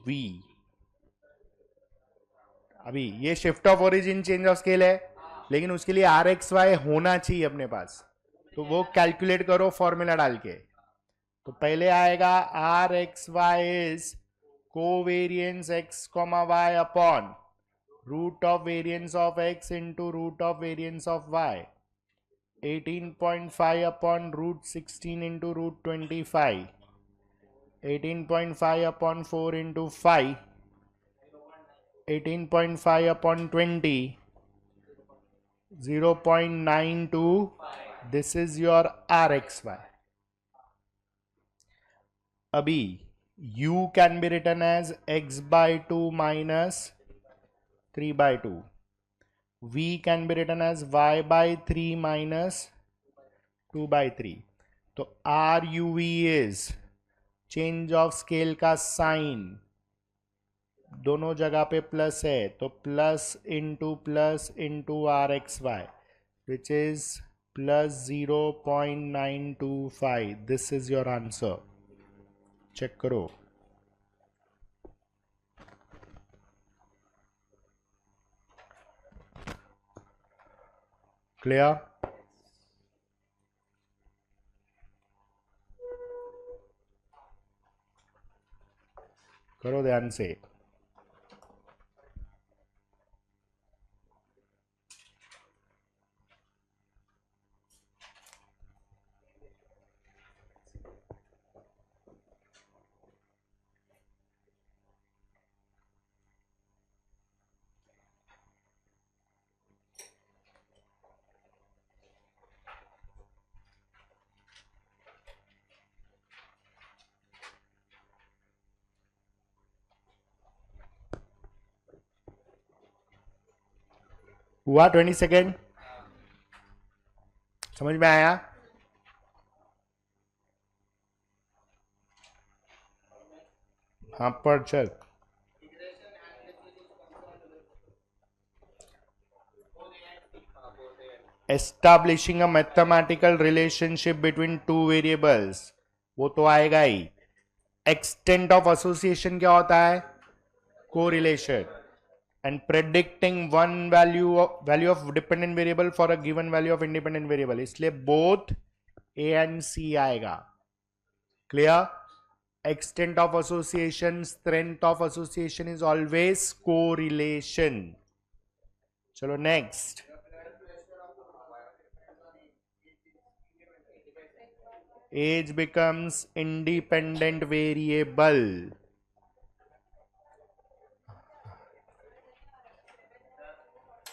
वी। अभी ये shift of origin change of scale है, लेकिन उसके लिए आर एक्स वाई होना चाहिए अपने पास, तो वो कैलकुलेट करो फॉर्मूला डाल के। तो पहले आएगा R X Y is covariance X comma Y upon root of variance of X into root of variance of Y, 18.5 upon root 16 into root 25, 18.5 upon 4 into 5, 18.5 upon 20, 0.92, this is your rxy. अभी u can be written as x by 2 minus 3 by 2. v can be written as y by 3 minus 2 by 3. तो R U V is change of scale का sign, दोनों जगह पे plus है तो plus into R X Y which is plus 0.925. This is your answer. Check करो. Clear? करो ध्यान से. हुआ 20 सेकेंड? समझ में आया? हाँ पर चल. Establishing a mathematical relationship between two variables, वो तो आएगा ही. Extent of association क्या होता है? Correlation. And predicting one value of dependent variable for a given value of independent variable, इसलिए both A and C आएगा. Clear? Extent of association, strength of association is always correlation. चलो next. Age becomes independent variable.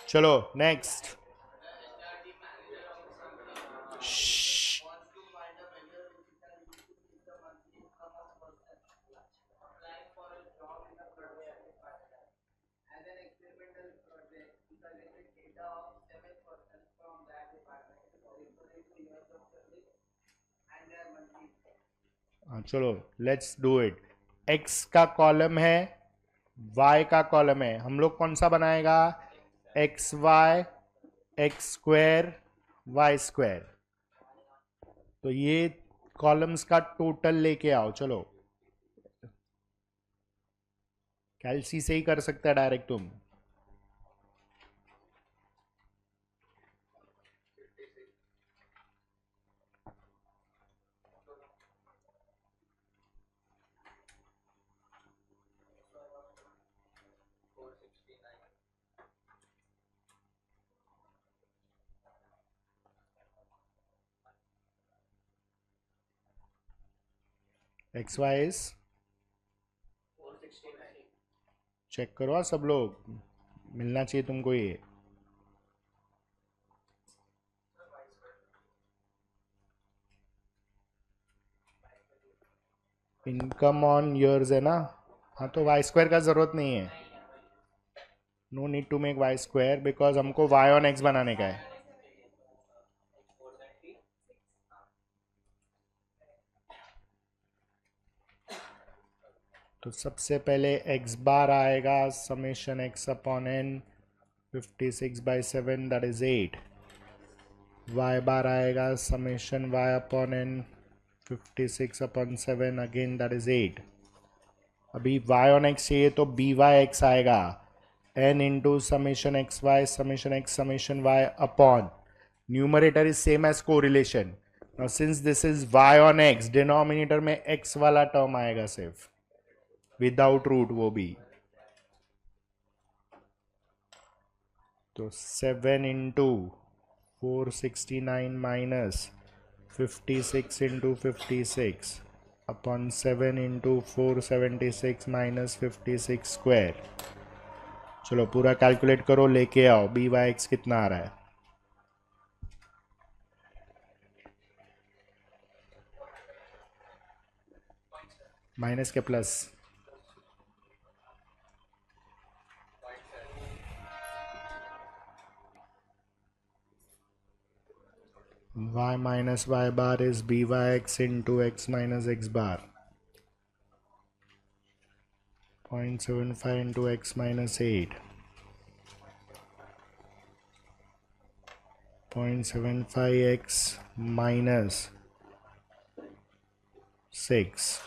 चलो next. Shh. चलो let's do it. x का column है, y का column है. हम लोग कौन सा बनाएगा? X Y X square Y square. तो ये कॉलम्स का टोटल लेके आओ. चलो कैलसी से ही कर सकता है डायरेक्ट तुम. एक्स वाई इज, चेक करो सब लोग, मिलना चाहिए तुमको ये. इनकम ऑन ईयर्स है ना. हाँ तो वाई स्क्वायर का जरूरत नहीं है. No need to make Y square because हमको वाई ऑन एक्स बनाने का है. तो सबसे पहले एक्स बार आएगा summation X upon N 56/7 that is 8. Y bar आएगा summation Y upon N 56/7 again that is 8. अभी वाई ऑन एक्स चाहिए तो बी वाई एक्स आएगा N into summation X summation Y upon numerator is same as correlation. Now since this is why on x, denominator में x वाला term आएगा सिर्फ, without root वो भी. तो 7 into 469 minus 56 into 56 upon 7 into 476 minus 56 square. चलो पूरा calculate करो, लेके आओ. बी वाई एक्स कितना आ रहा है? माइनस के plus? y minus y bar is byx into x minus x bar. 0.75 into x minus 8. 0.75x minus 6.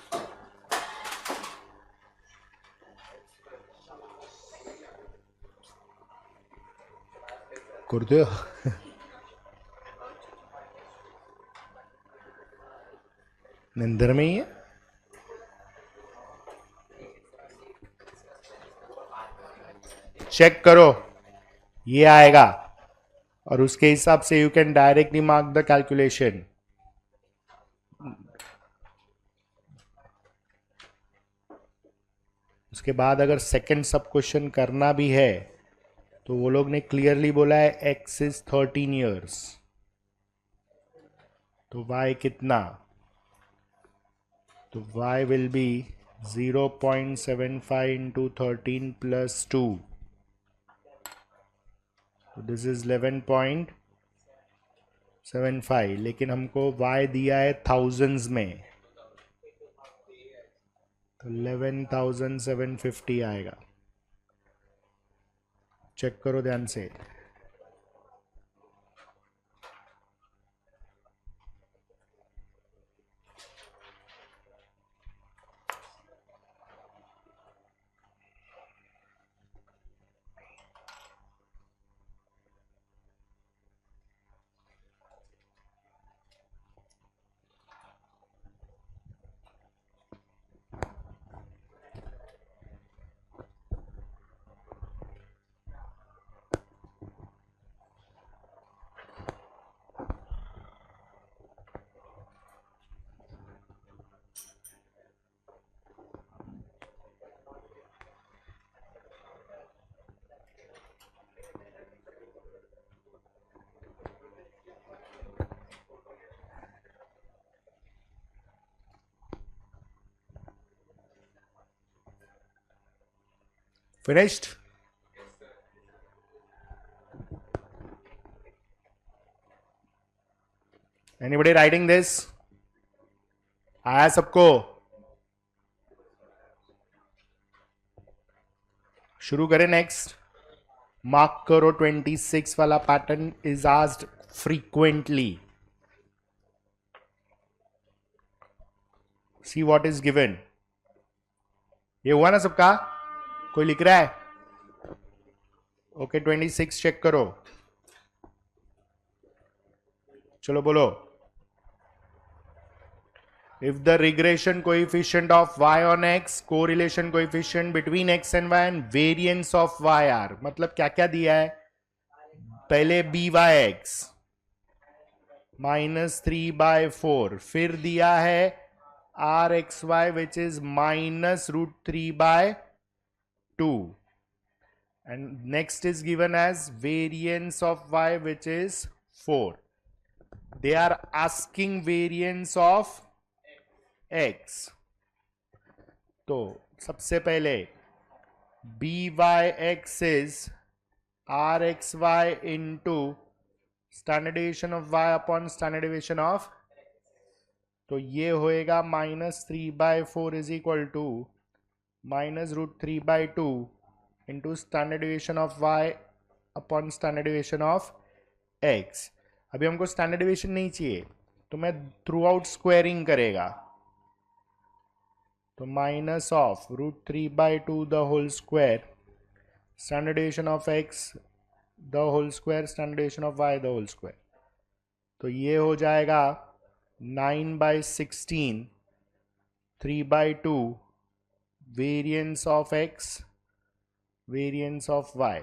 करते हो निंदर में ही है. चेक करो, ये आएगा और उसके हिसाब से you can directly mark the calculation. उसके बाद अगर सेकंड सब क्वेश्चन करना भी है तो वो लोग ने क्लियरली बोला है x इज 13 ईयर्स. तो y कितना? तो y will be 0.75 into 13 plus 2. तो दिस इज 11.75. लेकिन हमको y दिया है थाउजेंड्स में, तो 11,750 आएगा. चेक करो ध्यान से. Finished? Anybody writing this? आया सबको? शुरू करें नेक्स्ट. मार्क करो 26 वाला pattern is asked frequently. See what is given. ये हुआ ना सबका? कोई लिख रहा है? ओके 26 चेक करो. चलो बोलो. If the regression coefficient of y on x, correlation coefficient between x and y and variance of y are, मतलब क्या क्या दिया है? पहले byx minus 3/4, फिर दिया है rxy which is minus √3/2, and next is given as variance of y which is 4. They are asking variance of x. तो सबसे पहले byx is rxy into standard deviation of y upon standard deviation of, तो ये होएगा -3/4 is equal to -√3/2 into standard deviation of y upon standard deviation of x. अभी हमको standard deviation नहीं चाहिए तो मैं थ्रू आउट स्क्वायरिंग करेगा. तो minus of √3/2 the whole square, standard deviation of x the whole square, standard deviation of y the whole square. तो ये हो जाएगा 9/16, 3/2 variance of x, variance of y.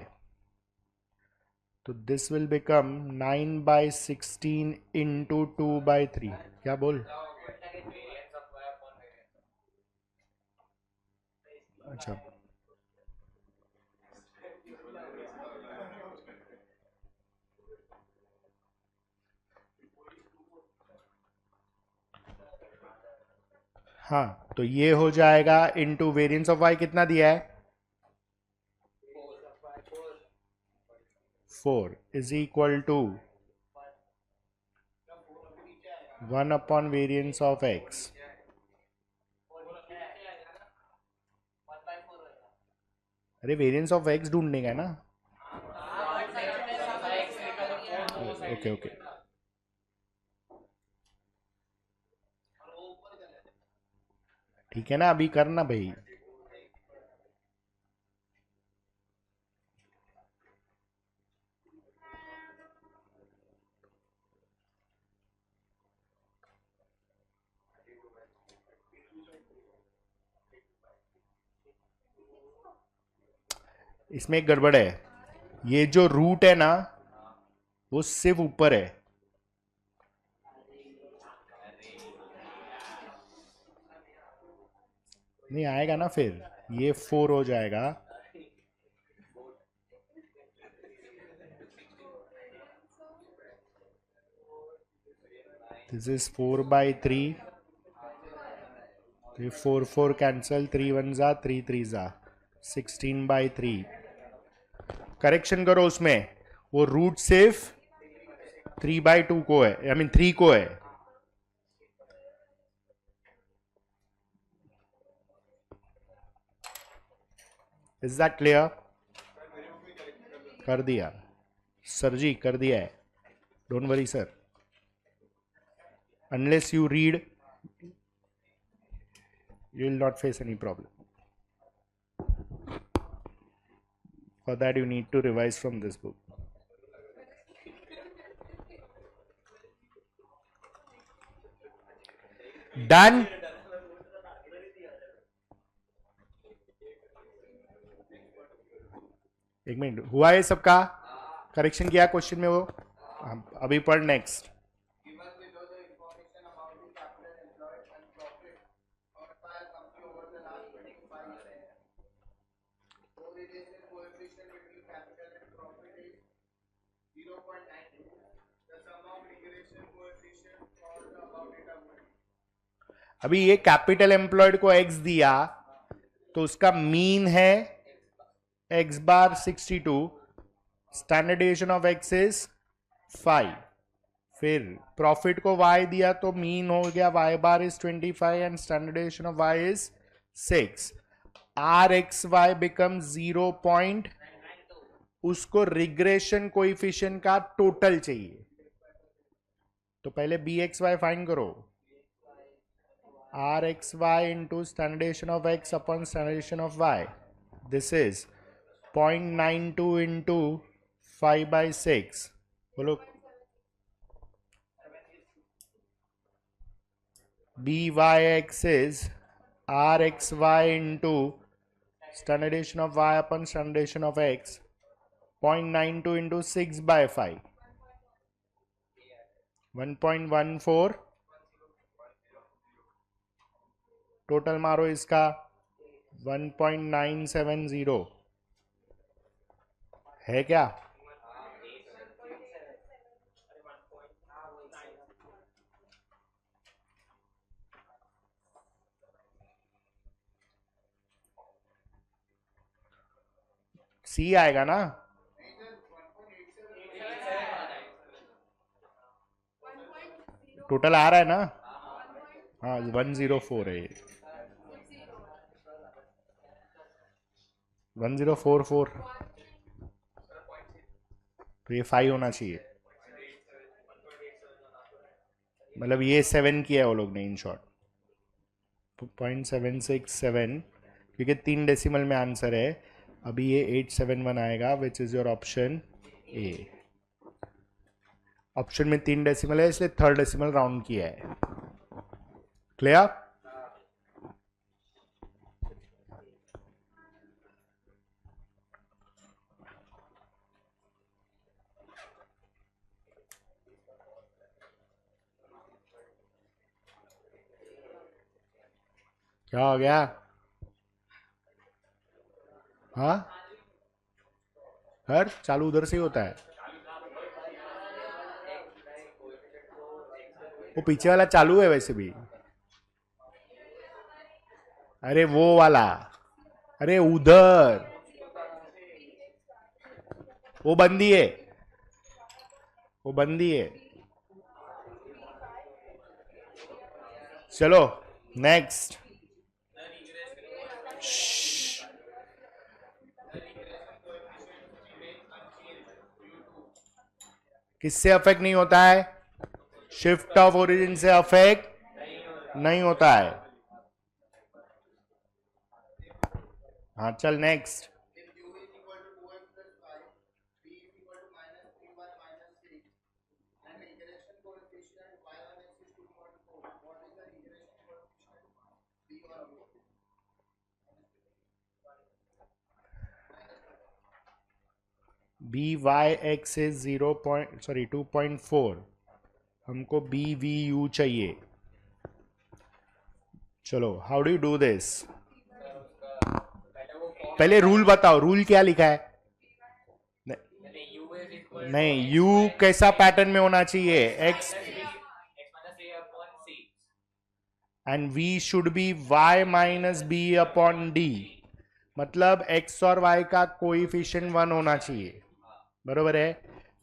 तो दिस विल बिकम 9/16 इंटू 2/3. क्या बोल? अच्छा हाँ, तो ये हो जाएगा इंटू वेरिएंस ऑफ y कितना दिया है? 4 is equal to 1/variance of x. अरे वेरिएंस ऑफ x ढूंढने का है ना. Okay okay. ठीक है ना, अभी करना भाई. इसमें एक गड़बड़ है. ये जो रूट है ना वो सिर्फ ऊपर है. नहीं आएगा ना फिर. ये 4 हो जाएगा. This is 4/3. ये 4 कैंसल. 3 1 जा 3 3 जा 16/3. करेक्शन करो उसमें. वो रूट सिर्फ 3/2 को है, आई मीन 3 को है. Is that clear? कर दिया सर जी, कर दिया है. Don't worry sir. Unless you read you will not face any problem. For that you need to revise from this book. Done. एक मिनट, हुआ है सबका? करेक्शन किया क्वेश्चन में वो? अभी पढ़ नेक्स्ट. अभी ये कैपिटल एम्प्लॉयड को x दिया तो उसका मीन है x bar 62. Standard deviation of x is 5. फिर प्रॉफिट को y दिया तो मीन हो गया y bar is 25 and standard deviation of y is 6. rxy become 0 point. उसको रिग्रेशन कोएफिशिएंट का टोटल चाहिए. तो पहले bxy फाइंड करो. rxy into standard deviation of x upon standard deviation of y. This is 0.92 into 5/6. बोलो. byx is rxy into standard deviation of y upon standard deviation of x. 0.92 into 6/5. 1.14. Total मारो इसका 1.970 है क्या? सी आएगा ना? Total आ रहा है ना? हाँ 104 है ये. 1044. तो ये 5 होना चाहिए. मतलब ये 7 किया है वो लोग ने इन शॉर्ट. 0.767 क्योंकि 3 डेसिमल में आंसर है. अभी ये 871 आएगा which is your option A. Option में 3 डेसिमल है इसलिए थर्ड डेसिमल राउंड किया है. क्लियर? क्या हो गया? हाँ हर चालू उधर से ही होता है. वो पीछे वाला चालू है वैसे भी. अरे वो वाला. अरे उधर वो बंदी है. वो बंदी है. चलो नेक्स्ट। किससे अफेक्ट नहीं होता है? शिफ्ट ऑफ ओरिजिन से अफेक्ट नहीं होता है। हाँ चल next. If u is equal to 2x plus 5, b is equal to minus 3y minus 6, and the regression coefficient y1x is 2.4, what is the regression coefficient b1 u? B Y X is 2.4, हमको B V U चाहिए। चलो how do you do this? पहले rule बताओ, rule क्या लिखा है? नहीं, you कैसा पैटर्न में होना चाहिए? X and V should be Y minus B upon D, मतलब एक्स और वाई का कोइफिशिएंट 1 होना चाहिए, बरोबर है?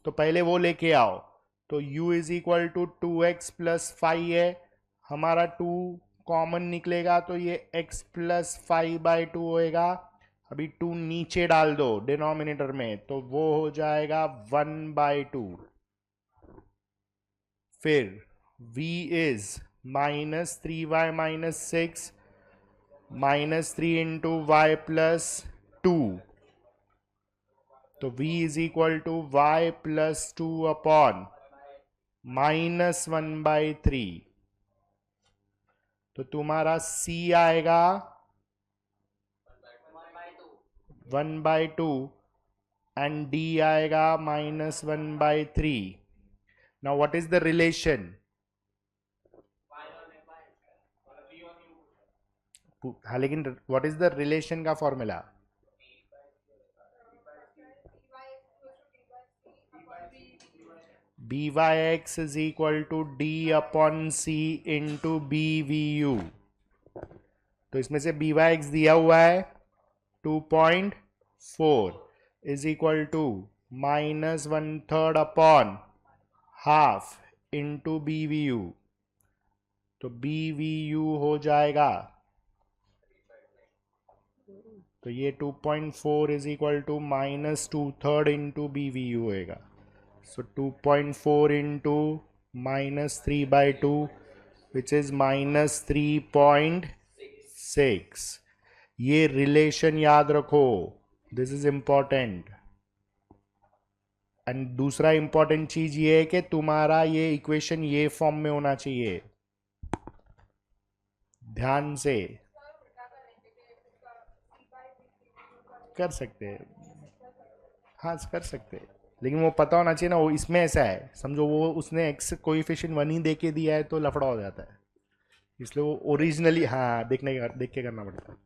तो पहले वो लेके आओ। तो u is equal to 2x plus 5 है, हमारा 2 कॉमन निकलेगा तो ये x प्लस 5/2 होएगा। अभी 2 नीचे डाल दो डिनोमिनेटर में, तो वो हो जाएगा 1/2। फिर v इज -3y minus 6 -3 into Y plus 2, तो v is equal to y plus 2 upon -1/3। तो तुम्हारा c आएगा 1/2 एंड d आएगा -1/3। Now what is the relation? हाँ लेकिन व्हाट इज द रिलेशन का formula? B Y X is equal to D upon C into B V U. तो इसमें से बी वाई एक्स दिया हुआ है 2.4 is equal to -1/3 upon half into B V U. तो बी वी यू हो जाएगा, तो ये 2.4 is equal to -2/3 into B V U होएगा। So 2.4 into -3/2 which is -3.6। ये रिलेशन याद रखो, दिस इज इंपॉर्टेंट। एंड दूसरा इंपॉर्टेंट चीज ये है कि तुम्हारा ये इक्वेशन ये फॉर्म में होना चाहिए, ध्यान से कर सकते हैं। हाँ कर सकते हैं, लेकिन वो पता होना चाहिए ना। वो इसमें ऐसा है, समझो वो उसने एक्स कोएफिशिएंट 1 ही दे के दिया है तो लफड़ा हो जाता है, इसलिए वो ओरिजिनली हाँ देख के करना पड़ता है,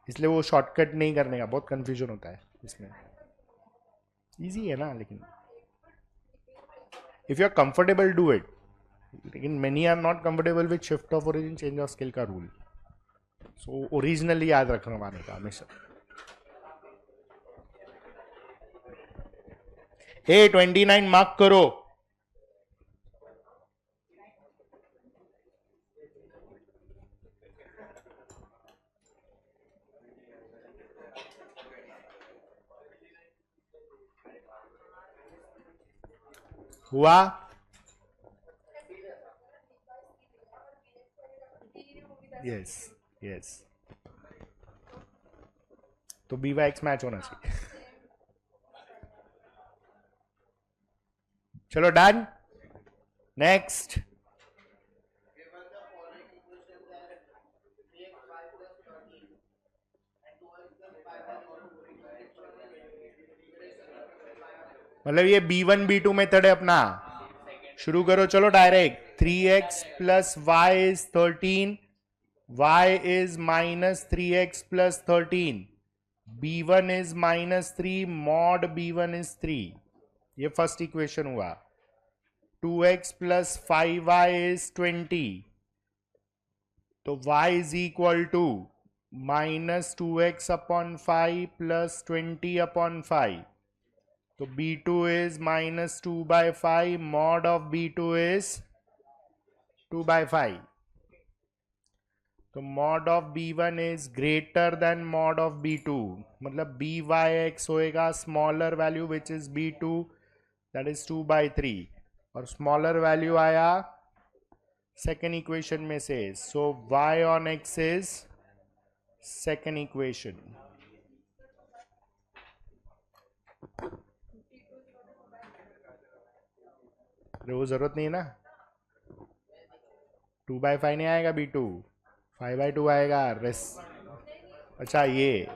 इसलिए वो शॉर्टकट नहीं करने का बहुत कंफ्यूजन होता है इसमें। इजी है ना, लेकिन if you are comfortable do it, लेकिन many are not comfortable with shift of origin change of scale का रूल। सो ओरिजिनली याद रखवाने का हमेशा। ए 29 मार्क करो। हुआ? यस यस, तो बी वाई एक्स मैच होना चाहिए। चलो done, next. Given the following equation that 3x5 plus 13 and 2x plus 5 are equal to 3, regression of मतलब ये B1 B2 मेथड है अपना, शुरू करो। चलो direct 3x plus Y is 13, y is -3x plus 13, b1 is -3 mod b1 is 3। ये first equation हुआ। 2x plus 5y is 20, तो y is equal to -2x upon 5 plus 20 upon 5। तो b2 is -2/5 mod of b2 is 2/5. तो mod of b1 is greater then mod of b2, मतलब by(x) होएगा smaller value which is b2, that is 2/3, और smaller value आया second equation में से. सो y on x is second equation. वो जरूरत नहीं है ना, 2/5 नहीं आएगा b2, 5/2 आएगा. अच्छा, ये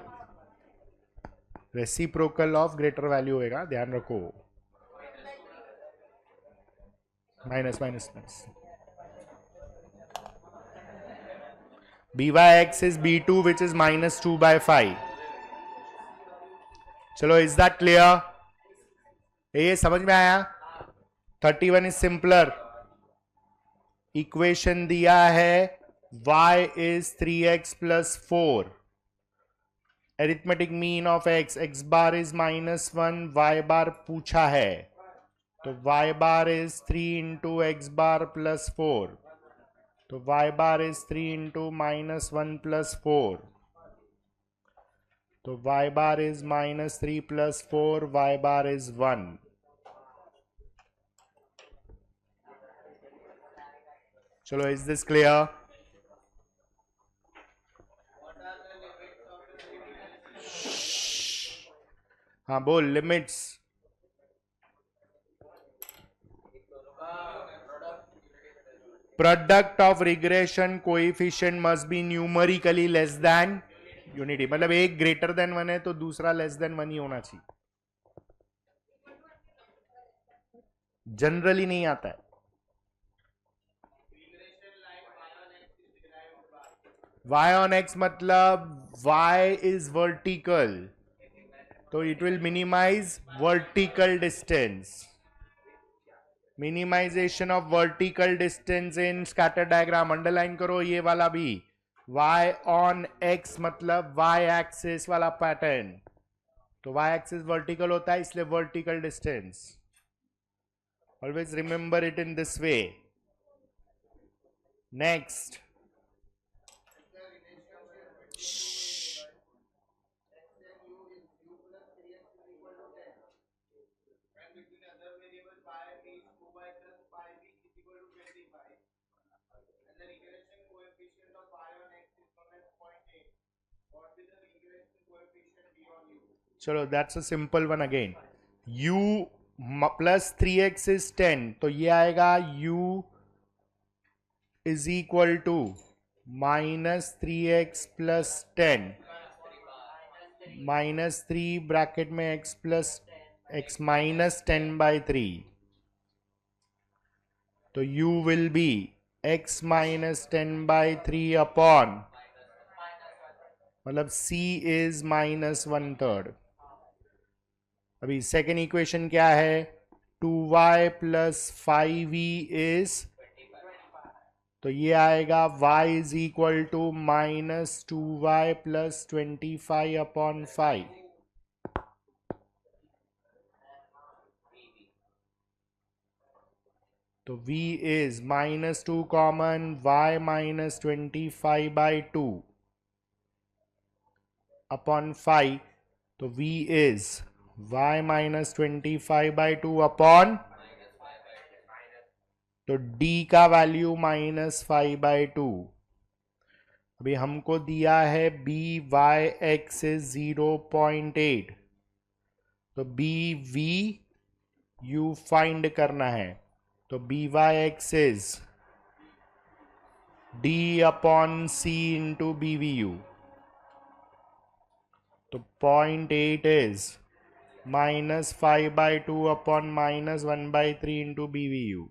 रेसिप्रोकल ऑफ ग्रेटर वैल्यू होएगा, ध्यान रखो. Minus minus minus. by(x) is b2 which is minus 2/5. चलो, इज दैट क्लियर? ये समझ में आया? 31 इज सिंपलर. इक्वेशन दिया है y is 3x plus 4. Arithmetic mean of x bar is -1, y bar पूछा है, तो y bar is 3 into x bar plus 4. तो y bar is 3 into -1 plus 4. तो y bar is -3 plus 4, y bar is 1. चलो, is this clear? हाँ बोल, limits. Product of regression coefficient must be numerically less than unity, मतलब एक greater than 1 है तो दूसरा लेस देन 1 ही होना चाहिए. जनरली नहीं आता है. y on x मतलब y is vertical, तो it will minimize vertical distance. Minimization of vertical distance in scatter diagram underline करो ये वाला भी. y on x मतलब y एक्सिस वाला पैटर्न, तो y एक्सिस वर्टिकल होता है इसलिए vertical distance. Always remember it in this way. Next, चलो that's a simple one again. u plus 3x is 10, तो ये आएगा u is equal to minus 3x plus 10 minus 3 bracket में x plus x minus 10/3. तो u will be x minus 10/3 upon, मतलब c is -1/3. अभी second equation क्या है? 2y plus 5e is, तो ये आएगा y is equal to -2y plus 25 upon 5. तो v is -2 common, y minus 25/2 upon 5. तो v is y minus 25/2 upon, तो d का वैल्यू -5/2. अभी हमको दिया है by(x) is 0.8, तो bv u फाइंड करना है. तो by(x) is d upon c into bvu. तो 0.8 is -5/2 upon -1/3 into bvu.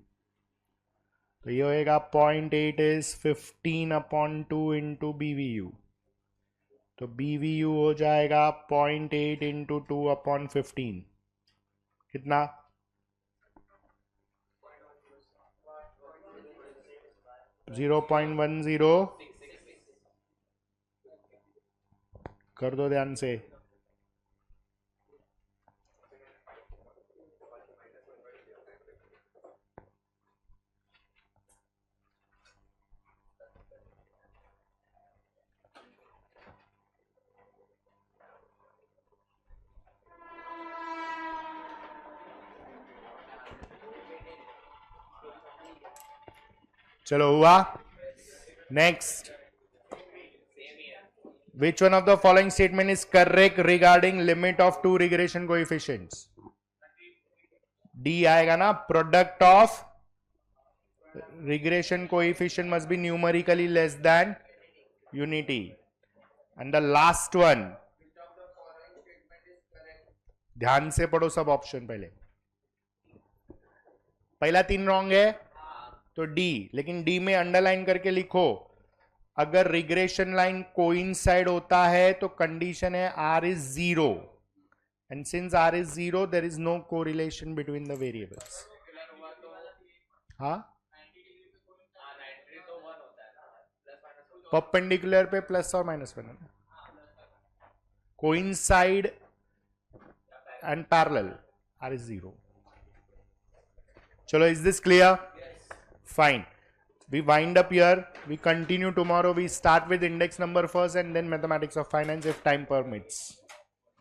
तो ये होएगा 0.8 is 15 upon 2 into bvu. तो bvu हो जाएगा 0.8 into 2 upon 15. कितना? 0.10. कर दो ध्यान से. चलो हुआ. Next, which one of the following statement is correct regarding limit of two regression coefficients? D आएगा ना. Product of regression coefficient must be numerically less than unity. And the last one, ध्यान से पढ़ो सब ऑप्शन. पहला 3 wrong है तो D, लेकिन डी में अंडरलाइन करके लिखो अगर रिग्रेशन लाइन कोइंसाइड होता है तो कंडीशन है R is 0, and since R is 0 there is no correlation between the variables. हाँ, परपेंडिकुलर पे प्लस और माइनस वन है. Coincide and parallel R is 0. चलो, is this clear? Fine. We wind up here. We continue tomorrow. We start with index number first and then mathematics of finance if time permits.